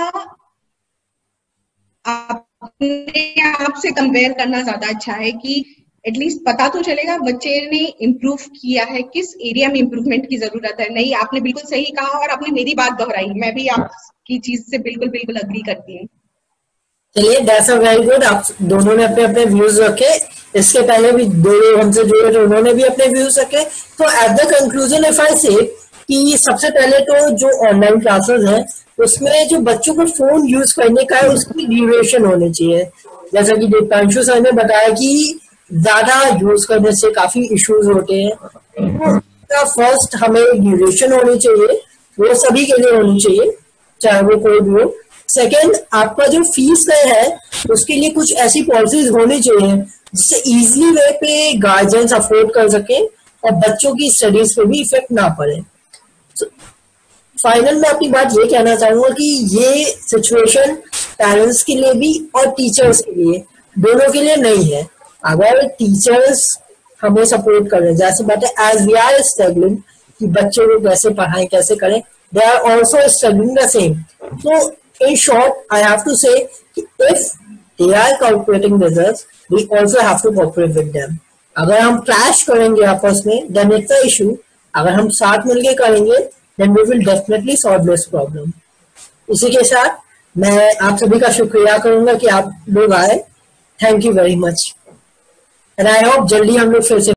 अपने आप से कंपेयर करना ज्यादा अच्छा है कि एटलीस्ट पता तो चलेगा बच्चे ने इम्प्रूव किया है, किस एरिया में इम्प्रूवमेंट की जरूरत है। नहीं, आपने बिल्कुल सही कहा और आपने मेरी बात दोहराई, मैं भी आपकी चीज से बिल्कुल बिल्कुल अग्री करती हूँ। चलिए, दैट्स अ वेरी गुड। आप दोनों ने अपने अपने व्यूज रखे। इसके पहले भी 2 लोग हमसे जुड़े थे, उन्होंने भी अपने व्यूज रखे। तो at the conclusion if I से कि सबसे पहले तो जो ऑनलाइन क्लासेस हैं उसमें जो बच्चों को फोन यूज करने का है उसकी ड्यूरेशन होनी चाहिए। जैसा कि दीपांशु सर ने बताया कि ज्यादा यूज करने से काफी इश्यूज होते हैं। तो फर्स्ट हमें ड्यूरेशन होनी चाहिए, वो सभी के लिए होनी चाहिए चाहे वो कोई भी हो। सेकेंड, आपका जो फीस का है उसके लिए कुछ ऐसी पॉलिसीज होनी चाहिए जिससे इजीली वे पे गार्जियंस अफोर्ड कर सके और बच्चों की स्टडीज पे भी इफेक्ट ना पड़े। फाइनल में अपनी बात ये कहना चाहूंगा कि ये सिचुएशन पेरेंट्स के लिए भी और टीचर्स के लिए, दोनों के लिए नहीं है। अगर टीचर्स हमें सपोर्ट कर रहे हैं, जैसे बात है एज वी आर स्ट्रगलिंग कि बच्चों को कैसे पढ़ाएं कैसे करें, they are also struggling the same. तो in short, I have to say if they are cooperating with us, we also have to cooperate with them. अगर हम क्लैश करेंगे आपस में, then it's the issue. अगर हम साथ मिलके करेंगे, then we will definitely solve this problem. इसी के साथ मैं आप सभी का शुक्रिया करूंगा कि आप लोग आए। Thank you very much, and I hope जल्दी हम लोग फिर से